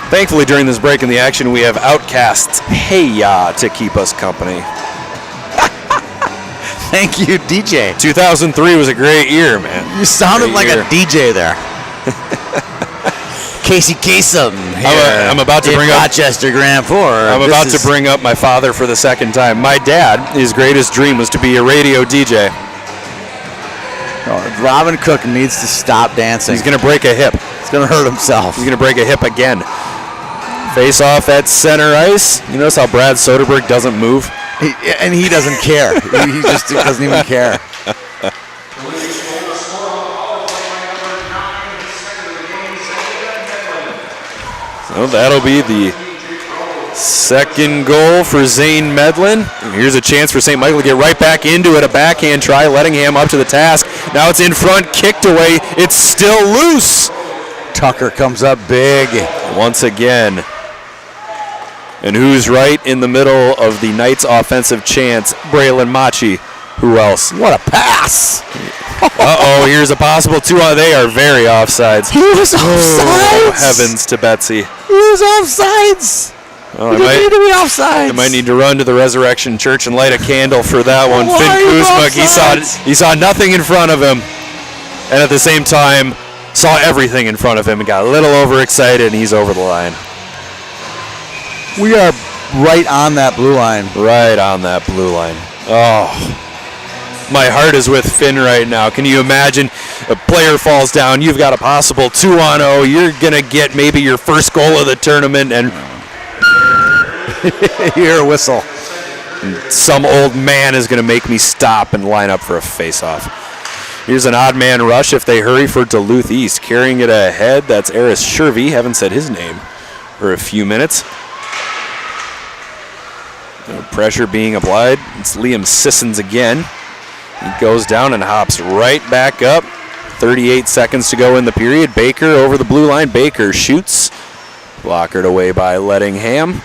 Thankfully, during this break in the action, we have Outcast's Hey Ya to keep us company. Thank you, DJ. 2003 was a great year, man. You sounded like a DJ there. Casey Kasem here. I'm about to bring up Rochester Grand Four. I'm about to bring up my father for the second time. My dad, his greatest dream was to be a radio DJ. Oh, Robin Cook needs to stop dancing. He's going to break a hip. He's going to hurt himself. He's going to break a hip again. Face off at center ice. You notice how Brad Soderberg doesn't move? And he doesn't care. He just doesn't even care. So that'll be the second goal for Zane Medlin. And here's a chance for St. Michael to get right back into it. A backhand try. Lettingham up to the task. Now it's in front, kicked away. It's still loose. Tucker comes up big. Once again. And who's right in the middle of the Knights' offensive chance? Braylon Machi. Who else? What a pass. Uh-oh, here's a possible 2 on. They are very offsides. He was offsides. Oh, heavens to Betsy. He was offsides. Oh, He didn't need to be offsides. I might need to run to the Resurrection Church and light a candle for that one. Why Finn are you Kuzma, he saw nothing in front of him, and at the same time saw everything in front of him and got a little overexcited, and he's over the line. We are right on that blue line. Right on that blue line. Oh, my heart is with Finn right now. Can you imagine a player falls down, you've got a possible 2-on-0, you're going to get maybe your first goal of the tournament, and You hear a whistle. some old man is going to make me stop and line up for a face-off. Here's an odd man rush if they hurry for Duluth East. Carrying it ahead, that's Eris Shervy. Haven't said his name for a few minutes. No pressure being applied. It's Liam Sissons again. He goes down and hops right back up. 38 seconds to go in the period. Baker over the blue line. Baker shoots. Blockered away by Lettingham.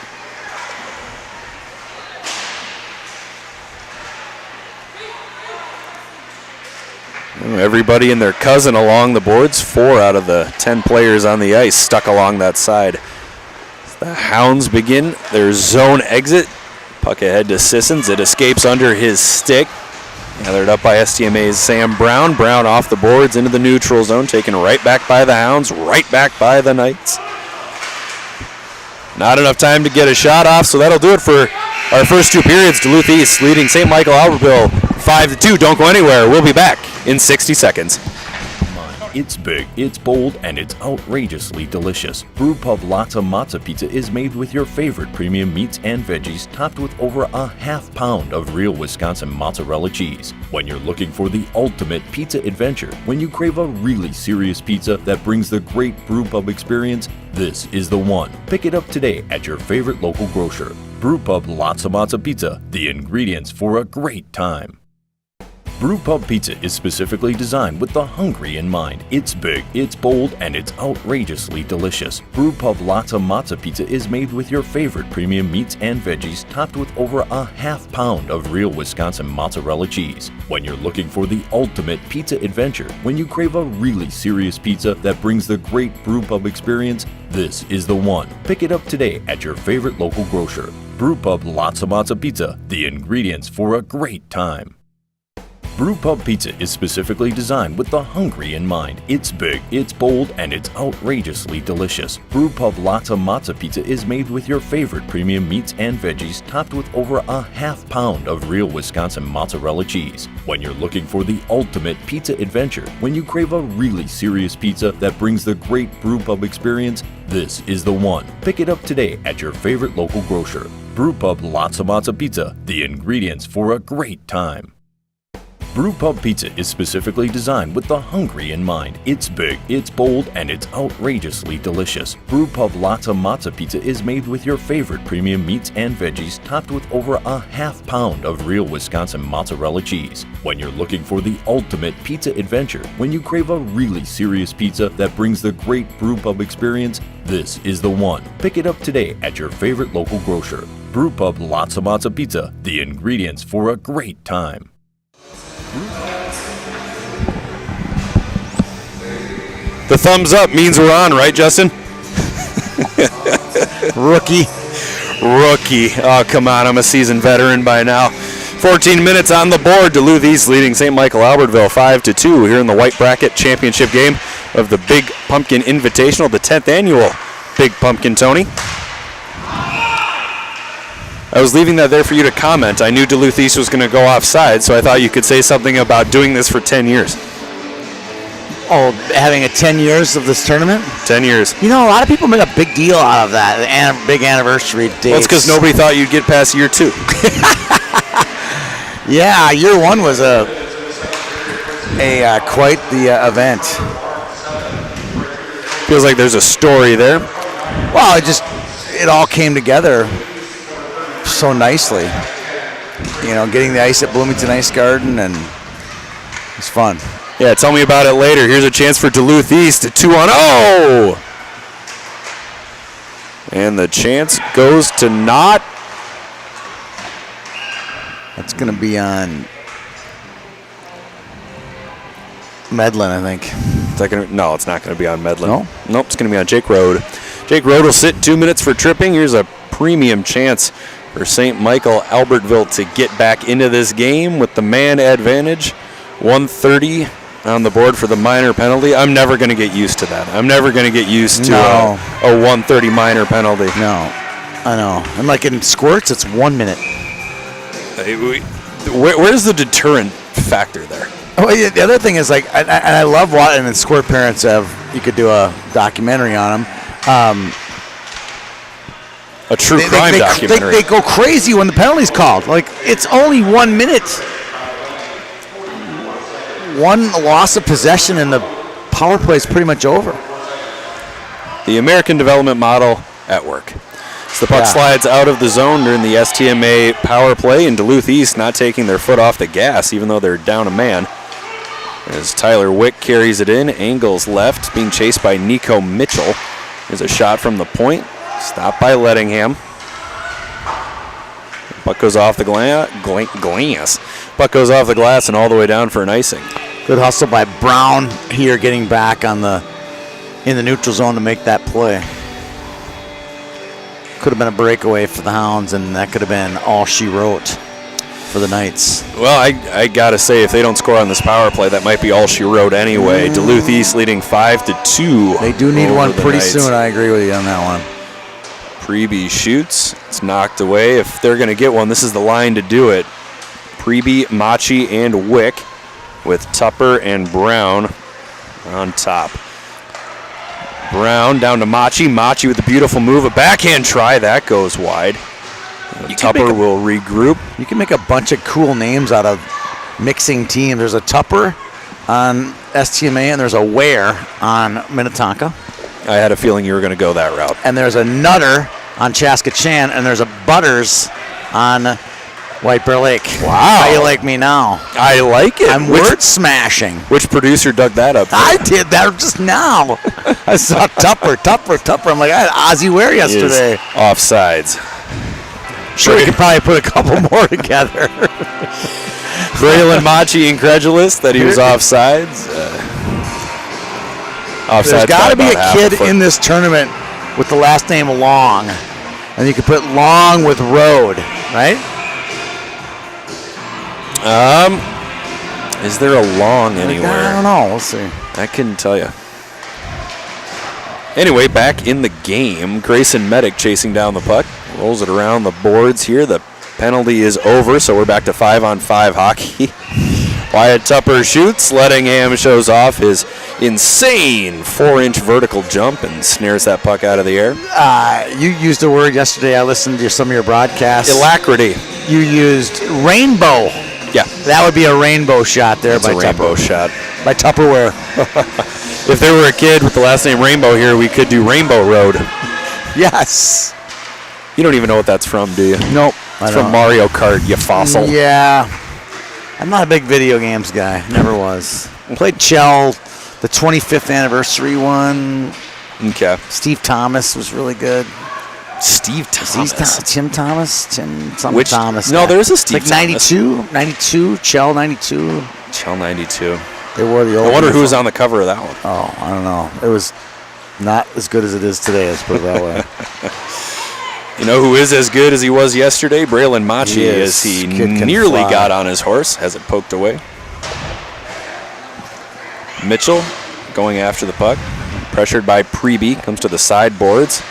Everybody and their cousin along the boards. 4 out of the 10 players on the ice stuck along that side. The Hounds begin their zone exit. Puck ahead to Sissons. It escapes under his stick. Gathered up by STMA's Sam Brown. Brown off the boards into the neutral zone. Taken right back by the Hounds. Right back by the Knights. Not enough time to get a shot off, so that'll do it for our first 2 periods. Duluth East leading St. Michael Albertville 5-2. Don't go anywhere. We'll be back in 60 seconds. It's big, it's bold, and it's outrageously delicious. Brew Pub Lotta Matza Pizza is made with your favorite premium meats and veggies, topped with over a ½ pound of real Wisconsin mozzarella cheese. When you're looking for the ultimate pizza adventure, when you crave a really serious pizza that brings the great Brew Pub experience, this is the one. Pick it up today at your favorite local grocer. Brew Pub Lotta Matza Pizza, the ingredients for a great time. Brew Pub Pizza is specifically designed with the hungry in mind. It's big, it's bold, and it's outrageously delicious. Brew Pub Lotta Matza Pizza is made with your favorite premium meats and veggies, topped with over a ½ pound of real Wisconsin mozzarella cheese. When you're looking for the ultimate pizza adventure, when you crave a really serious pizza that brings the great Brew Pub experience, this is the one. Pick it up today at your favorite local grocer. Brew Pub Lotta Matza Pizza, the ingredients for a great time. Brew Pub Pizza is specifically designed with the hungry in mind. It's big, it's bold, and it's outrageously delicious. Brew Pub Lotta Matza Pizza is made with your favorite premium meats and veggies, topped with over a ½ pound of real Wisconsin mozzarella cheese. When you're looking for the ultimate pizza adventure, when you crave a really serious pizza that brings the great Brew Pub experience, this is the one. Pick it up today at your favorite local grocer. Brew Pub Lotta Matza Pizza, the ingredients for a great time. Brew Pub Pizza is specifically designed with the hungry in mind. It's big, it's bold, and it's outrageously delicious. Brew Pub Lotta Matza Pizza is made with your favorite premium meats and veggies, topped with over a ½ pound of real Wisconsin mozzarella cheese. When you're looking for the ultimate pizza adventure, when you crave a really serious pizza that brings the great Brew Pub experience, this is the one. Pick it up today at your favorite local grocer. Brew Pub Lotta Matza Pizza, the ingredients for a great time. The thumbs up means we're on, right, Justin? Rookie. Oh, come on. I'm a seasoned veteran by now. 14 minutes on the board. Duluth East leading St. Michael Albertville 5-2 here in the White Bracket Championship game of the Big Pumpkin Invitational, the 10th annual Big Pumpkin, Tony. I was leaving that there for you to comment. I knew Duluth East was going to go offside, so I thought you could say something about doing this for 10 years. Oh, having a 10 years of this tournament? 10 years. You know, a lot of people make a big deal out of that, and big anniversary dates. Well, it's because nobody thought you'd get past year 2. Yeah, year 1 was quite the event. Feels like there's a story there. Well, it all came together so nicely. You know, getting the ice at Bloomington Ice Garden, and it's fun. Yeah, tell me about it later. Here's a chance for Duluth East, a 2-on-0. And the chance goes to not. That's going to be on Medlin, I think. Is that no, it's not going to be on Medlin. No? Nope, it's going to be on Jake Road. Jake Road will sit 2 minutes for tripping. Here's a premium chance for St. Michael Albertville to get back into this game with the man advantage. 130 on the board for the minor penalty. I'm never going to get used to that. I'm never going to get used to a 130 minor penalty. No, I know. And like in squirts, it's 1 minute. Where's the deterrent factor there? Oh, yeah, the other thing is like, and I love watching, and Squirt Parents you could do a documentary on them. A true crime documentary. They go crazy when the penalty's called. Like, it's only 1 minute. One loss of possession and the power play is pretty much over. The American development model at work. As the puck slides out of the zone during the STMA power play, and Duluth East not taking their foot off the gas, even though they're down a man. As Tyler Wick carries it in, angles left, being chased by Nico Mitchell. There's a shot from the point, stopped by Lettingham. Puck goes off the glass. Puck goes off the glass and all the way down for an icing. Good hustle by Brown here, getting back in the neutral zone to make that play. Could have been a breakaway for the Hounds, and that could have been all she wrote for the Knights. Well, I gotta say, if they don't score on this power play, that might be all she wrote anyway. Duluth East leading 5-2. They do need one pretty soon. I agree with you on that one. Preby shoots. It's knocked away. If they're going to get one, this is the line to do it. Preby, Machi, and Wick with Tupper and Brown on top. Brown down to Machi. Machi with a beautiful move. A backhand try. That goes wide. Tupper will regroup. You can make a bunch of cool names out of mixing teams. There's a Tupper on STMA, and there's a Ware on Minnetonka. I had a feeling you were going to go that route. And there's a Nutter on Chaskatchan, and there's a Butters on White Bear Lake. Wow. How you like me now? I like it. I'm word smashing. Which producer dug that up? I did that just now. I saw Tupper. I'm like, I had Ozzy Ware yesterday. Offsides. Sure, we could probably put a couple more together. Braylon Machi incredulous that he was offsides. There's got to be a kid in this tournament with the last name Long, and you could put Long with Road, right? Is there a Long anywhere? I don't know. We'll see. I couldn't tell you. Anyway, back in the game, Grayson Medic chasing down the puck. Rolls it around the boards here. The penalty is over, so we're back to 5-on-5 hockey. Wyatt Tupper shoots. Lettingham shows off his insane 4-inch vertical jump and snares that puck out of the air. You used a word yesterday. I listened to some of your broadcasts. Alacrity. You used rainbow. Yeah. That would be a rainbow shot there. That's by a rainbow shot. By Tupperware. If there were a kid with the last name Rainbow here, we could do Rainbow Road. Yes. You don't even know what that's from, do you? Nope. It's from Mario Kart, you fossil. Yeah. I'm not a big video games guy. Never was. Played Chell, the 25th anniversary one. Okay. Steve Thomas was really good. Steve Thomas? Tim Thomas? Which Thomas. No, guy. there's a Steve Thomas. 92, Chell 92. Chell 92. They wore the old I wonder who uniform. was on the cover of that one. Oh, I don't know. It was not as good as it is today, let's put it that way. You know who is as good as he was yesterday? Braylon Machi, as he nearly got on his horse, has it poked away. Mitchell going after the puck, pressured by Preby, comes to the sideboards.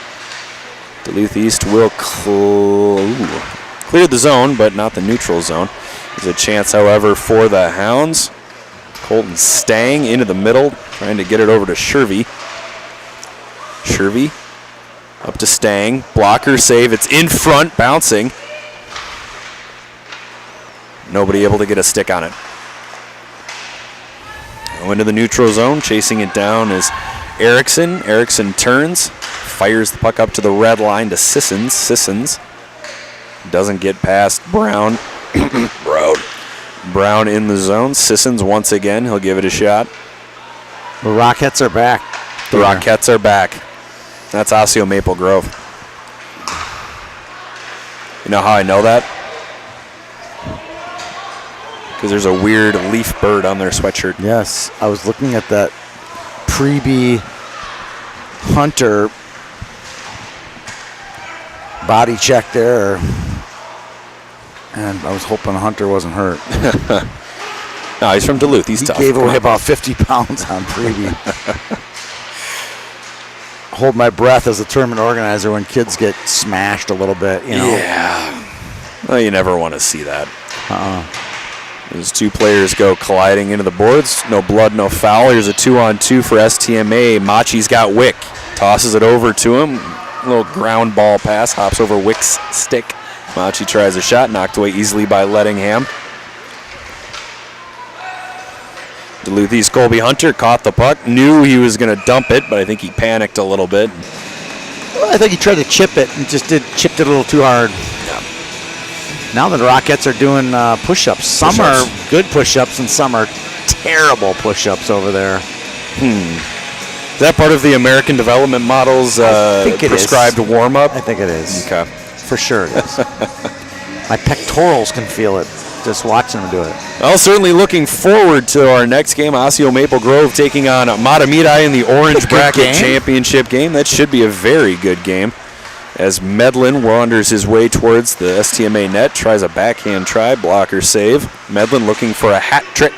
Duluth East will clear the zone, but not the neutral zone. There's a chance, however, for the Hounds. Colton Stang into the middle, trying to get it over to Shervy. Shervy up to Stang. Blocker save. It's in front, bouncing. Nobody able to get a stick on it. Go into the neutral zone. Chasing it down is Erickson. Erickson turns. Fires the puck up to the red line to Sissons. Sissons doesn't get past Brown. Brown in the zone. Sissons once again. He'll give it a shot. The Rockettes are back. The Rockettes are back. That's Osseo Maple Grove. You know how I know that? because there's a weird leaf bird on their sweatshirt. Yes, I was looking at that Preby Hunter body check there, and I was hoping Hunter wasn't hurt. No, he's from Duluth. He's tough. He gave away about 50 pounds on Preby. Hold my breath as a tournament organizer when kids get smashed a little bit, you know. Yeah. Well, you never want to see that. Those two players go colliding into the boards. No blood, no foul. Here's a 2-on-2 for STMA. Machi's got Wick. Tosses it over to him. A little ground ball pass. Hops over Wick's stick. Machi tries a shot. Knocked away easily by Lettingham. Duluth East Colby Hunter caught the puck. Knew he was going to dump it, but I think he panicked a little bit. Well, I think he tried to chip it and just chipped it a little too hard. Now the Rockettes are doing push-ups. Some are good push-ups and some are terrible push-ups over there. Is that part of the American Development Model's prescribed warm-up? I think it is. Okay. For sure it is. My pectorals can feel it just watching them do it. Well, certainly looking forward to our next game. Osseo Maple Grove taking on Matamidi in the Orange Bracket Championship game. That should be a very good game. As Medlin wanders his way towards the STMA net, tries a backhand try, blocker save. Medlin looking for a hat trick.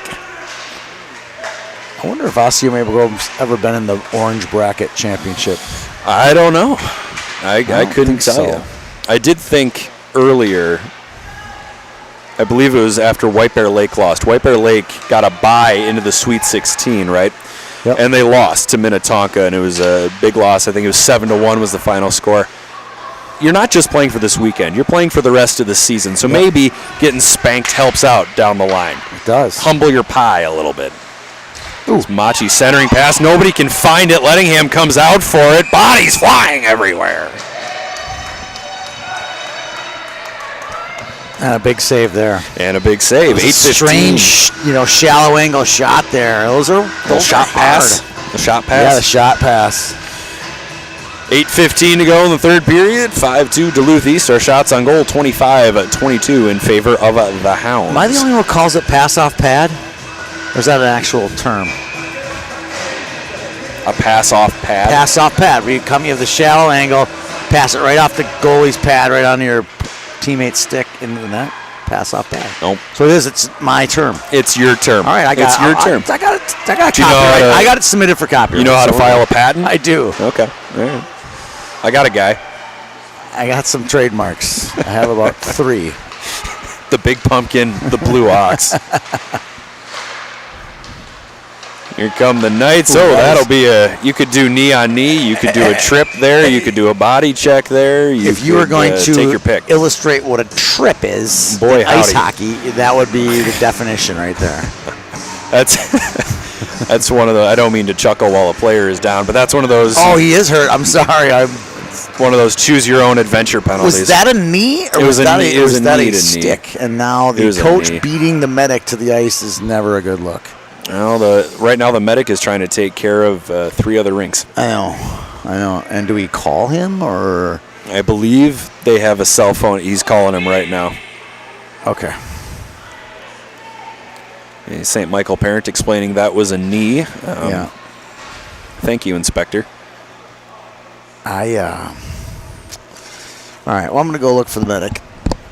I wonder if Osseo Maple Grove's ever been in the Orange Bracket Championship. I don't know. I couldn't tell you. I did think earlier, I believe it was after White Bear Lake lost. White Bear Lake got a bye into the Sweet 16, right? Yep. And they lost to Minnetonka, and it was a big loss. I think it was 7-1 was the final score. You're not just playing for this weekend. You're playing for the rest of the season. So maybe getting spanked helps out down the line. It does. Humble your pie a little bit. It's Machi centering pass. Nobody can find it. Lettingham comes out for it. Bodies flying everywhere. And a big save there. And a big save. 8-15. Strange, shallow angle shot there. Those shot pass. The shot pass. Yeah, the shot pass. 8:15 to go in the third period. 5-2 Duluth East. Our shots on goal 25-22 in favor of the Hounds. Am I the only one who calls it pass off pad? Or is that an actual term? A pass off pad? Pass off pad. Where you have the shallow angle, pass it right off the goalie's pad, right onto your teammate's stick into the net. Pass off pad. Nope. So it's my term. It's your term. All right, it's your term. I got it. I got it submitted for copyright. You know how to file a patent? I do. Okay. All right. I got a guy. I got some trademarks. I have about 3. The Big Pumpkin, the Blue Ox. Here come the Knights. That'll be you could do knee on knee. You could do a trip there. You could do a body check there. If you were going to take your pick. Illustrate what a trip is, boy, in ice hockey, that would be the definition right there. That's one of the. I don't mean to chuckle while a player is down, but that's one of those. Oh, he is hurt. I'm sorry. One of those choose your own adventure penalties. Was that a knee or was that a stick? And now the coach beating the medic to the ice is never a good look. Well, right now the medic is trying to take care of 3 other rinks. I know. And do we call him or? I believe they have a cell phone. He's calling him right now. Okay. St. Michael parent explaining that was a knee. Yeah. Thank you, Inspector. All right, well, I'm going to go look for the medic.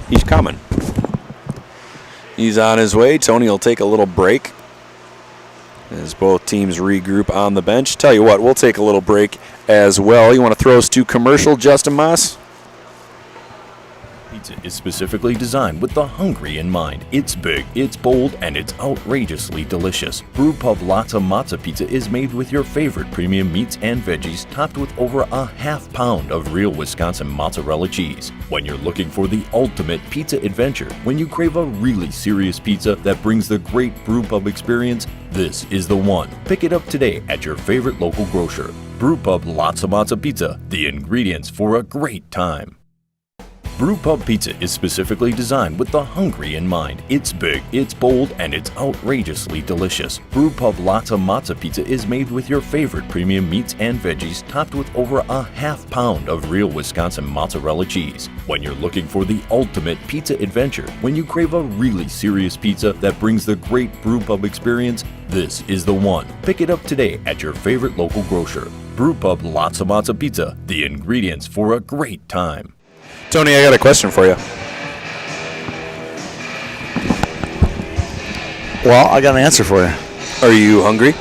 He's coming. He's on his way. Tony will take a little break as both teams regroup on the bench. Tell you what, we'll take a little break as well. You want to throw us to commercial, Justin Moss? Pizza is specifically designed with the hungry in mind. It's big, it's bold, and it's outrageously delicious. Brewpub Lotta Matza Pizza is made with your favorite premium meats and veggies, topped with over a ½ pound of real Wisconsin mozzarella cheese. When you're looking for the ultimate pizza adventure, when you crave a really serious pizza that brings the great Brewpub experience, this is the one. Pick it up today at your favorite local grocer. Brewpub Lotta Matza Pizza, the ingredients for a great time. Brewpub Pizza is specifically designed with the hungry in mind. It's big, it's bold, and it's outrageously delicious. Brewpub Lotta Matza Pizza is made with your favorite premium meats and veggies, topped with over a half pound of real Wisconsin mozzarella cheese. When you're looking for the ultimate pizza adventure, when you crave a really serious pizza that brings the great Brewpub experience, this is the one. Pick it up today at your favorite local grocer. Brewpub Lotta Matza Pizza, the ingredients for a great time. Tony, I got a question for you. Well, I got an answer for you. Are you hungry?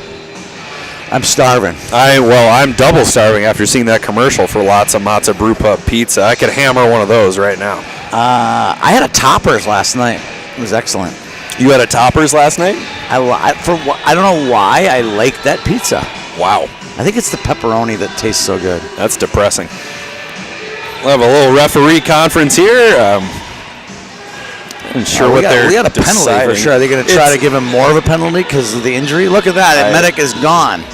I'm starving. I'm double starving after seeing that commercial for Lots of Matza Brewpub Pizza. I could hammer one of those right now. I had a Toppers last night. It was excellent. You had a Toppers last night? I don't know why I like that pizza. Wow. I think it's the pepperoni that tastes so good. That's depressing. We'll have a little referee conference here. I'm sure we they're got a penalty deciding. for sure. Are they going to try to give him more of a penalty because of the injury? Look at that. That medic is gone.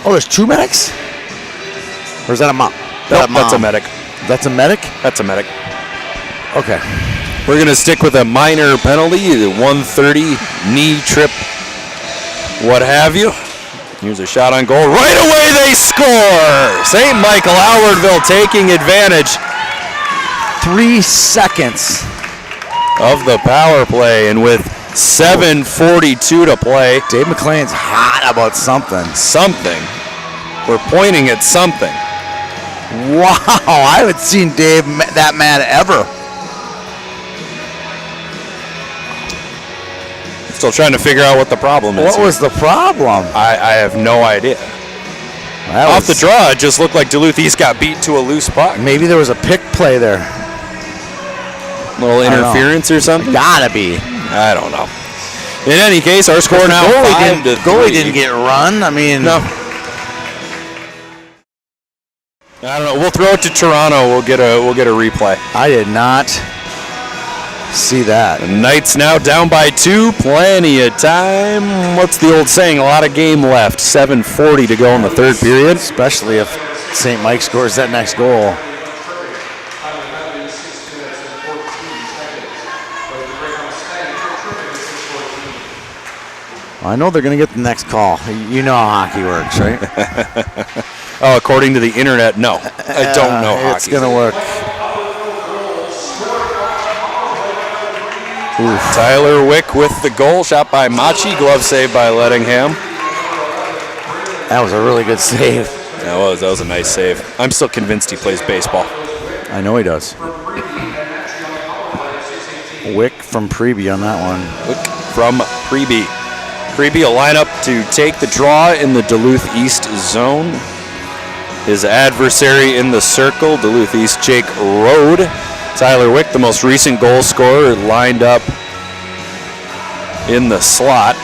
Oh, there's 2 medics? Or is that a mom? Nope, that's a medic. That's a medic? That's a medic. Okay. We're going to stick with a minor penalty, the 130 knee trip, what have you. Here's a shot on goal. Right away they score! St. Michael Albertville taking advantage 3 seconds of the power play, and with 7:42 to play. Dave McLean's hot about something. Something. We're pointing at something. Wow, I haven't seen Dave that mad ever. Still trying to figure out what the problem is. What was the problem? I have no idea. Off the draw, it just looked like Duluth East got beat to a loose puck. Maybe there was a pick play there. Little interference or something? Gotta be. I don't know. In any case, our score now 5-3. Goalie didn't get run. I mean, no. I don't know. We'll throw it to Toronto. We'll get a replay. I did not see that. The Knights now down by 2. Plenty of time. What's the old saying? A lot of game left. 7:40 to go in the third period. Especially if St. Mike scores that next goal. I know they're going to get the next call. You know how hockey works, right? Oh, according to the internet, no. I don't know hockey. It's going to work. Oof. Tyler Wick with the goal, shot by Machi, glove save by Lettingham. That was a really good save. That was a nice save. I'm still convinced he plays baseball. I know he does. Wick from Preby on that one. Wick from Preby. Preby will line up to take the draw in the Duluth East zone. His adversary in the circle, Duluth East Jake Rode. Tyler Wick, the most recent goal scorer, lined up in the slot.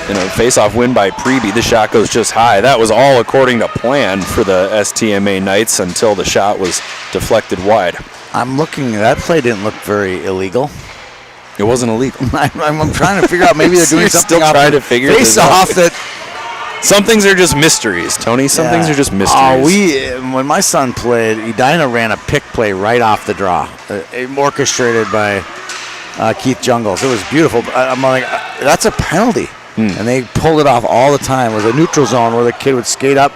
In a face-off win by Preby, the shot goes just high. That was all according to plan for the STMA Knights until the shot was deflected wide. I'm looking, that play didn't look very illegal. It wasn't illegal. I'm trying to figure out, maybe they're doing something still trying to figure this out. Face-off that... Some things are just mysteries, Tony. Some things are just mysteries. When my son played, Edina ran a pick play right off the draw, orchestrated by Keith Jungles. It was beautiful. I'm like, that's a penalty. And they pulled it off all the time. It was a neutral zone where the kid would skate up,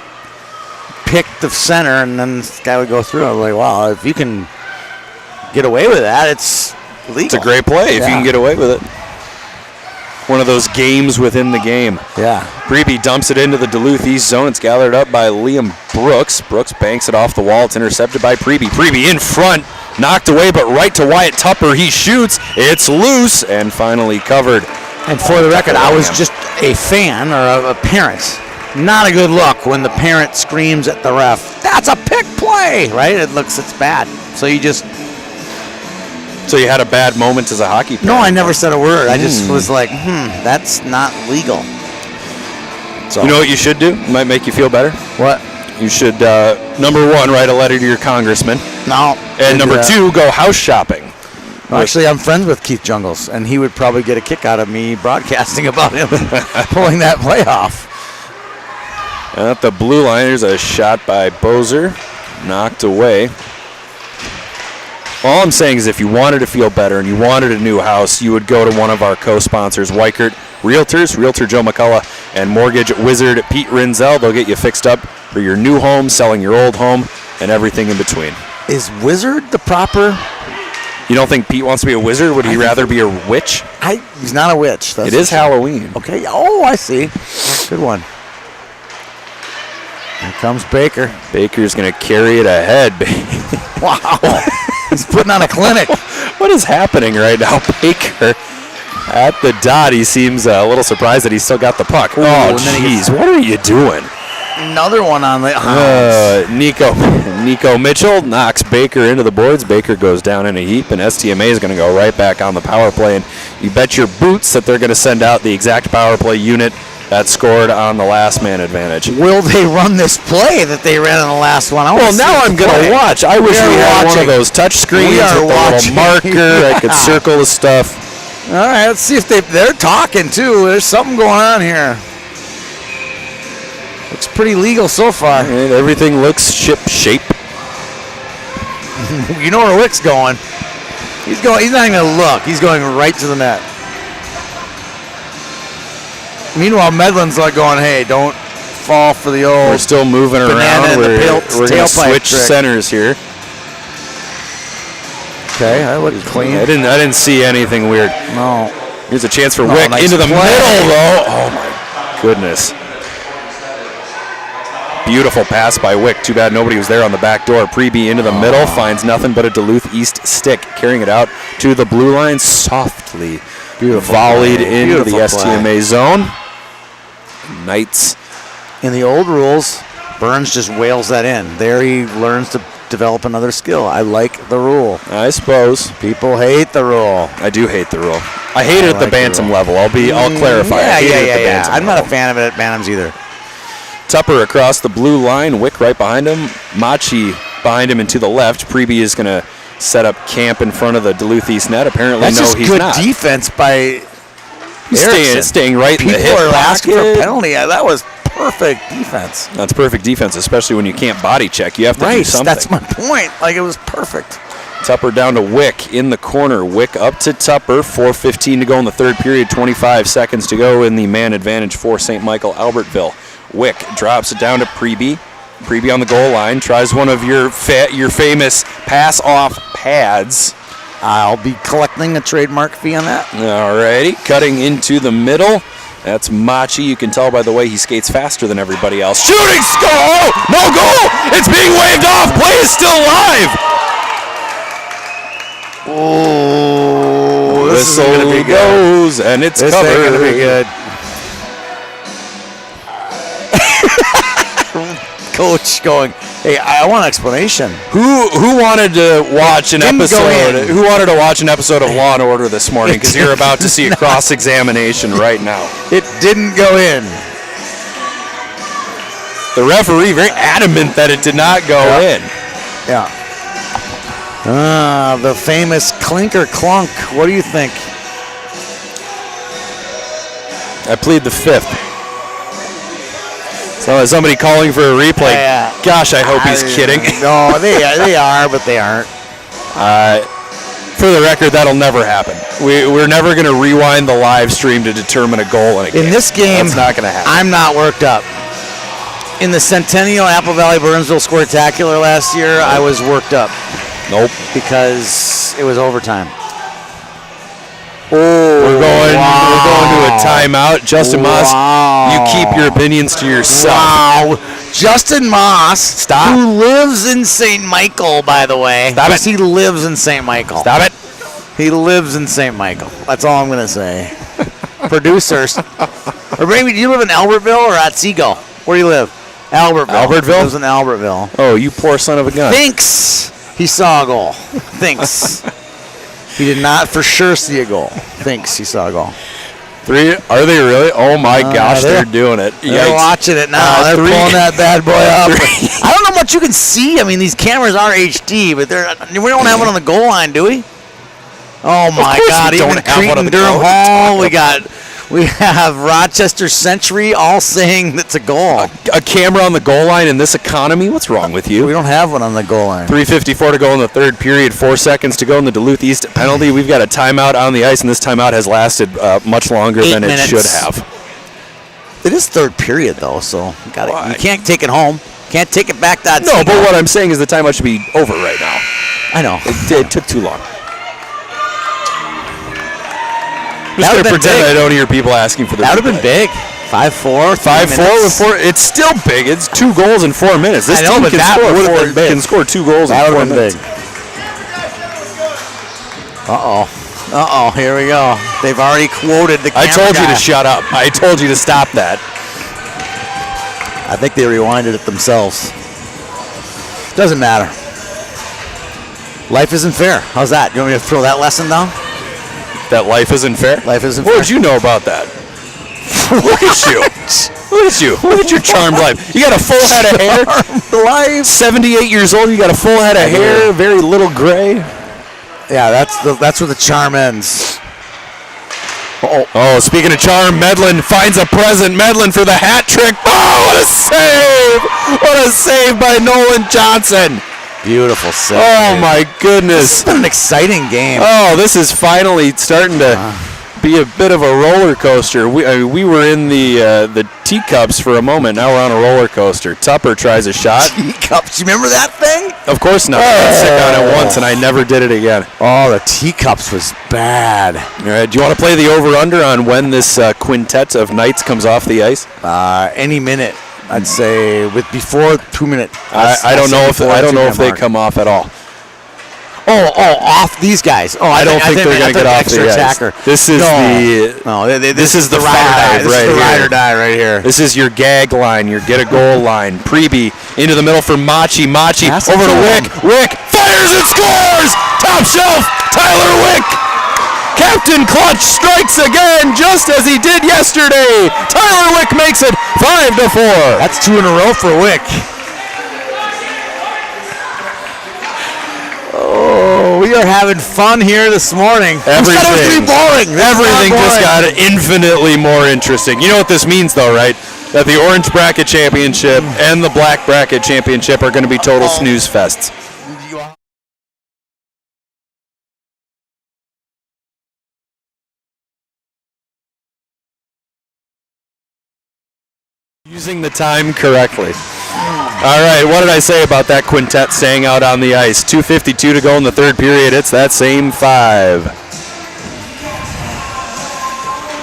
pick the center, and then this guy would go through. I was like, wow, if you can get away with that, it's legal. It's a great play if you can get away with it. One of those games within the game. Yeah. Preby dumps it into the Duluth East zone. It's gathered up by Liam Brooks. Brooks banks it off the wall. It's intercepted by Preby. Preby in front, knocked away, but right to Wyatt Tupper. He shoots. It's loose and finally covered. And for the record, I was just a fan or a parent. Not a good look when the parent screams at the ref, that's a pick play, right? It's bad. So you just... So you had a bad moment as a hockey player? No, I never said a word. I just was like, that's not legal. So. You know what you should do? It might make you feel better. What? You should, number one, write a letter to your congressman. No. And number two, go house shopping. Well, actually, I'm friends with Keith Jungles, and he would probably get a kick out of me broadcasting about him pulling that play off. At the blue line, there's a shot by Bozer. knocked away. All I'm saying is if you wanted to feel better and you wanted a new house, you would go to one of our co-sponsors, Weichert Realtors, Realtor Joe McCullough, and Mortgage Wizard Pete Rinzel. They'll get you fixed up for your new home, selling your old home, and everything in between. Is wizard the proper? You don't think Pete wants to be a wizard? Would he rather be a witch? He's not a witch. It is Halloween. Okay. Oh, I see. Good one. Here comes Baker. Baker's going to carry it ahead. Wow. He's putting on a clinic. What is happening right now, Baker? At the dot, he seems a little surprised that he's still got the puck. Ooh, oh, and then he jeez. What are you doing? Another one on the Nico Mitchell knocks Baker into the boards. Baker goes down in a heap, and STMA is going to go right back on the power play. And you bet your boots that they're going to send out the exact power play unit that scored on the last man advantage. Will they run this play that they ran on the last one? Well, now I'm going to watch. I wish we had one of those touch screens with a little marker. I could circle the stuff. All right, let's see if they're talking, too. There's something going on here. Looks pretty legal so far. And everything looks ship-shape. You know where Wick's going. He's not even going to look. He's going right to the net. Meanwhile, Medlin's like going, hey, don't fall for the old. We're still moving around. We're going to switch centers here. Okay, that looked clean. I didn't see anything weird. No. Here's a chance for Wick into the middle, though. Oh, my goodness. Beautiful pass by Wick. Too bad nobody was there on the back door. Preby into the middle. Finds nothing but a Duluth East stick. Carrying it out to the blue line softly. Beautiful volleyed play. into Beautiful the STMA zone. Knights. In the old rules, Burns just wails that in. There he learns to develop another skill. I like the rule. I suppose. People hate the rule. I do hate the rule. I hate it at the bantam level. I'll clarify. Yeah. I'm not a fan of it at bantams either. Tupper across the blue line. Wick right behind him. Machi behind him and to the left. Preby is going to set up camp in front of the Duluth East net. Apparently, that's no, he's not. That's just good defense by staying right in the hip People are pocket. asking for a penalty. That was perfect defense. That's perfect defense, especially when you can't body check. You have to do something. That's my point. Like, it was perfect. Tupper down to Wick in the corner. Wick up to Tupper. 4:15 to go in the third period. 25 seconds to go in the man advantage for St. Michael Albertville. Wick drops it down to Preby. Preby on the goal line. Tries one of your famous pass-off pads. I'll be collecting a trademark fee on that. Alrighty. Cutting into the middle. That's Machi. You can tell by the way he skates faster than everybody else. Shooting score! Oh, no goal! It's being waved off. Play is still live. Oh, this is going to be goes, good. And it's this covered. This is going to be good. Coach going, hey, I want an explanation. Who wanted to watch an episode? Who wanted to watch an episode of Law and Order this morning? Because you're about to see a cross-examination right now. It didn't go in. The referee very adamant that it did not go in. Yeah. The famous clinker clunk. What do you think? I plead the fifth. So somebody calling for a replay. Gosh, I hope he's kidding. No, they are, but they aren't. For the record, that'll never happen. We're never going to rewind the live stream to determine a goal in a game. In this game, that's not going to happen. I'm not worked up. In the Centennial Apple Valley Burnsville Squirtacular last year, I was worked up. Nope. Because it was overtime. We're going to a timeout. Justin Moss, you keep your opinions to yourself. Wow. Justin Moss, who lives in St. Michael, by the way. Stop it. He lives in St. Michael. Stop it. He lives in St. Michael. That's all I'm going to say. Producers. Or maybe, do you live in Albertville or Otsego? Where do you live? Albertville. He lives in Albertville. Oh, you poor son of a gun. Thinks he saw a goal. Thinks. He did not for sure see a goal. Thinks he saw a goal. 3? Are they really? Oh my gosh, they're doing it. They're watching it now. They're pulling that bad boy up. I don't know what you can see. I mean, these cameras are HD, but we don't have one on the goal line, do we? Oh my God! Even Cretan Durham Hall. We got We have Rochester Century all saying that's a goal. A camera on the goal line in this economy? What's wrong with you? We don't have one on the goal line. 3:54 to go in the third period. 4 seconds to go in the Duluth East penalty. We've got a timeout on the ice, and this timeout has lasted much longer 8 than minutes. it should have. It is third period, though, so you can't take it home. Can't take it back that No, but what I'm saying is the timeout should be over right now. I know. It took too long. I'm That just would've going to been pretend big. I don't hear people asking for the That would have been big. 5-4. 5-4 with 4. It's still big. It's 2 goals in 4 minutes. This I know, team but can that score, would've been big. can score 2 goals That in 4 would have been minutes. big. Uh-oh, here we go. They've already quoted the camera I told you guy. to shut up. I told you to stop that. I think they rewinded it themselves. Doesn't matter. Life isn't fair. How's that? You want me to throw that lesson down? That life isn't fair? Life isn't What fair. did you know about that? Look at you. Look at you. Look at your charmed life. You got a full head of hair. Life. 78 years old. You got a full head of hair. Very little gray. Yeah, that's where the charm ends. Oh, speaking of charm, Medlin finds a present. Medlin for the hat trick. Oh, what a save! What a save by Nolan Johnson. Beautiful save. Oh, my goodness. It's been an exciting game. Oh, this is finally starting to be a bit of a roller coaster. We were in the teacups for a moment. Now we're on a roller coaster. Tupper tries a shot. Teacups. You remember that thing? Of course not. I got sick on it once, and I never did it again. Oh, the teacups was bad. All right, do you want to play the over-under on when this quintet of Knights comes off the ice? Any minute, I'd say, before 2 minutes. I don't know if they come off at all. Oh, off these guys. Oh, I don't think they're going to get off extra the attacker. ice. This is this is the ride or die. five This right is the ride here. or die right here. This is your gag line, your get a goal line. Preby into the middle for Machi. Machi Pass it over to to Wick. him. Wick fires and scores! Top shelf, Tyler Wick. Captain Clutch strikes again, just as he did yesterday. Tyler Wick makes it 5-4. That's 2 in a row for Wick. Oh, we are having fun here this morning. Everything. Who said it was gonna be boring? This is Everything not just boring. got infinitely more interesting. You know what this means, though, right? That the Orange Bracket Championship and the Black Bracket Championship are going to be total snooze fests. Using the time correctly. All right, what did I say about that quintet staying out on the ice? 2:52 to go in the third period. It's that same 5.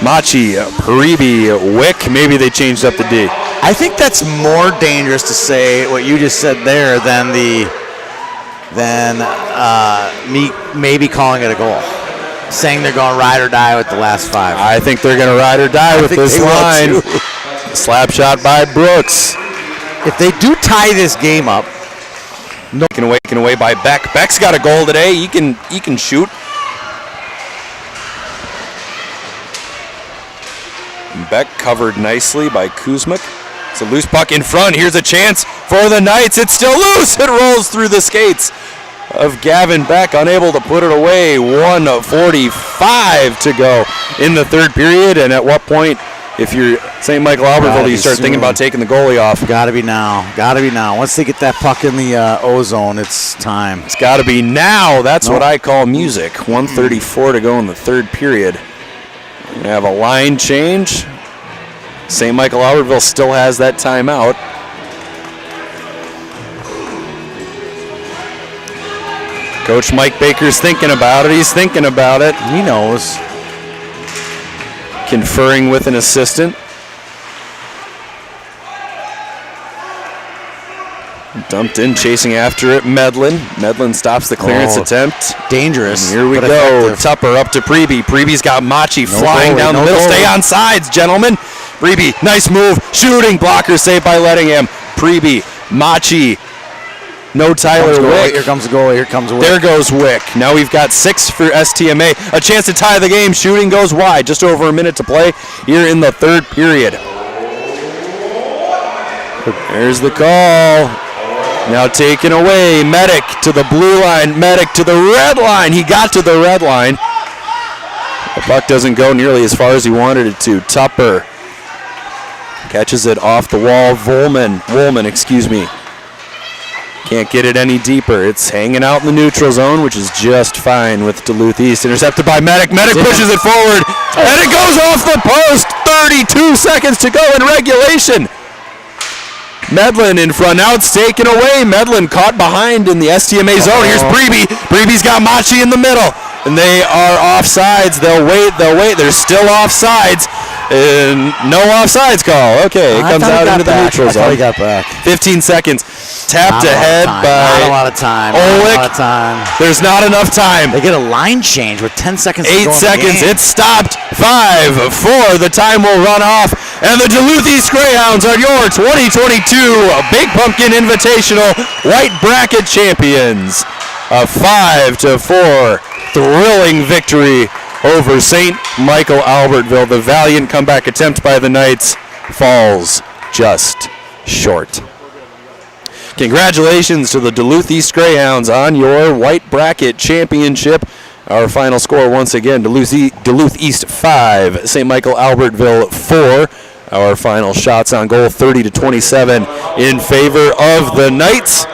Machi, Paribi, Wick. Maybe they changed up the D. I think that's more dangerous to say what you just said there than me maybe calling it a goal. Saying they're going ride or die with the last 5. I think they're going to ride or die with think this they will line. too. Slap shot by Brooks. If they do tie this game up, Taken away by Beck. Beck's got a goal today. He can shoot. Beck covered nicely by Kuzmik. It's a loose puck in front. Here's a chance for the Knights. It's still loose. It rolls through the skates of Gavin Beck, unable to put it away. 1:45 to go in the third period. And at what point, if you're St. Michael Albertville, do you start thinking about taking the goalie off? gotta be now. Gotta be now. Once they get that puck in the O-zone, it's time. It's got to be now. That's what I call music. 1:34 to go in the third period. We have a line change. St. Michael Albertville still has that timeout. Coach Mike Baker's thinking about it. He's thinking about it. He knows. Conferring with an assistant. Dumped in, chasing after it. Medlin. Medlin stops the clearance attempt. Dangerous. Here we but go. effective. Tupper up to Preby. Preby's got Machi flying goalie, down the no middle. goalie. Stay on sides, gentlemen. Preby, nice move. Shooting. Blocker saved by Lettingham. Preby, Machi. No Tyler Wick. Here comes the goal. Here comes Wick. There goes Wick. Now we've got 6 for STMA. A chance to tie the game. Shooting goes wide. Just over a minute to play here in the third period. There's the call. Now taken away. Medic to the blue line. Medic to the red line. He got to the red line. The puck doesn't go nearly as far as he wanted it to. Tupper catches it off the wall. Woolman, excuse me. Can't get it any deeper. It's hanging out in the neutral zone, which is just fine with Duluth East. Intercepted by Medic. Medic pushes it forward, and it goes off the post. 32 seconds to go in regulation. Medlin in front. Now it's taken away. Medlin caught behind in the STMA zone. Here's Breeby. Breeby's got Machi in the middle, and they are offsides. They'll wait. They're still offsides. No offsides call. Okay, it comes out into the neutral zone. He got back. 15 seconds. Tapped ahead by Not a lot of time. There's not enough time. They get a line change with 10 seconds to 8 go in the seconds. game. It's stopped. 5, 4. The time will run off. And the Duluth East Greyhounds are your 2022 Big Pumpkin Invitational White Bracket champions. A 5-4 thrilling victory over St. Michael Albertville. The valiant comeback attempt by the Knights falls just short. Congratulations to the Duluth East Greyhounds on your White Bracket championship. Our final score once again, Duluth East 5, St. Michael Albertville 4. Our final shots on goal, 30-27 in favor of the Knights.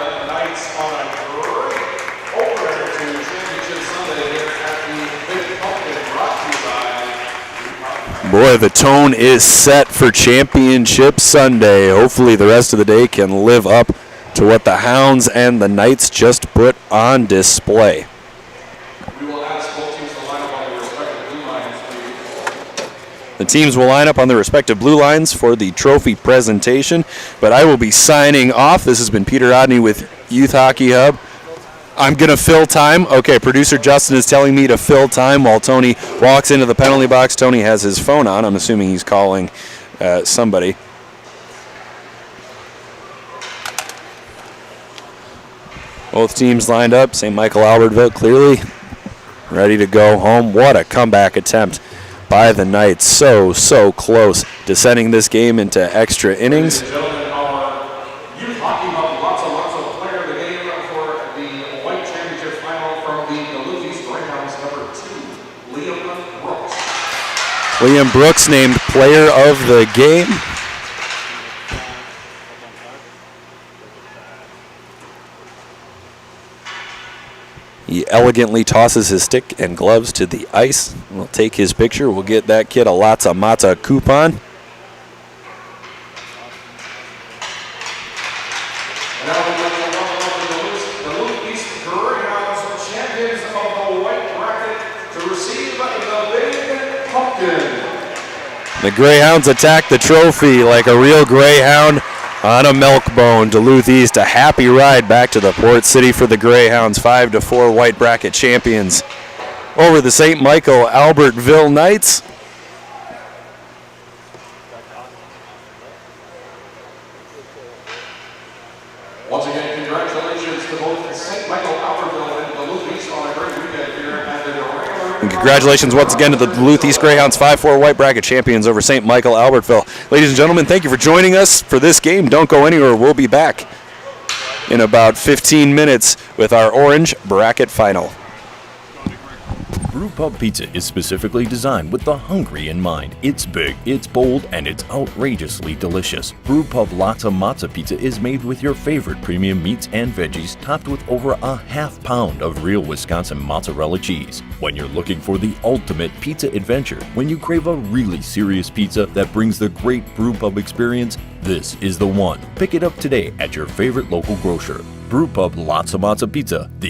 Boy, the tone is set for Championship Sunday. Hopefully the rest of the day can live up to what the Hounds and the Knights just put on display. We will ask both teams to line up on their respective blue lines, please. The teams will line up on their respective blue lines for the trophy presentation, but I will be signing off. This has been Peter Rodney with Youth Hockey Hub. I'm going to fill time. Okay, producer Justin is telling me to fill time while Tony walks into the penalty box. Tony has his phone on. I'm assuming he's calling somebody. Both teams lined up. St. Michael Albertville clearly ready to go home. What a comeback attempt by the Knights. So close to sending this game into extra innings. Ladies and gentlemen, our Youth Hockey Hub lots of player of the game for the White Championship final from the Duluth East Greyhounds, number 2, Liam Brooks. Liam Brooks named player of the game. He elegantly tosses his stick and gloves to the ice. We'll take his picture. We'll get that kid a Lots of Mata coupon. And now we'd like to welcome the Duluth East Greyhounds, champions of the White Bracket, to receive the Big Pumpkin. The Greyhounds attack the trophy like a real Greyhound on a milk bone. Duluth East, a happy ride back to the Port City for the Greyhounds, 5-4 White Bracket champions over the St. Michael Albertville Knights. Once again, congratulations to both St. Michael Albertville and Duluth East on a great weekend here at the And congratulations once again to the Duluth East Greyhounds, 5-4 White Bracket champions over St. Michael Albertville. Ladies and gentlemen, thank you for joining us for this game. Don't go anywhere. We'll be back in about 15 minutes with our Orange Bracket Final. Brewpub Pizza is specifically designed with the hungry in mind. It's big, it's bold, and it's outrageously delicious. Brewpub Lots of Matza Pizza is made with your favorite premium meats and veggies, topped with over a half pound of real Wisconsin mozzarella cheese. When you're looking for the ultimate pizza adventure, when you crave a really serious pizza that brings the great Brewpub experience, this is the one. Pick it up today at your favorite local grocer. Brewpub Lots of Matza Pizza, the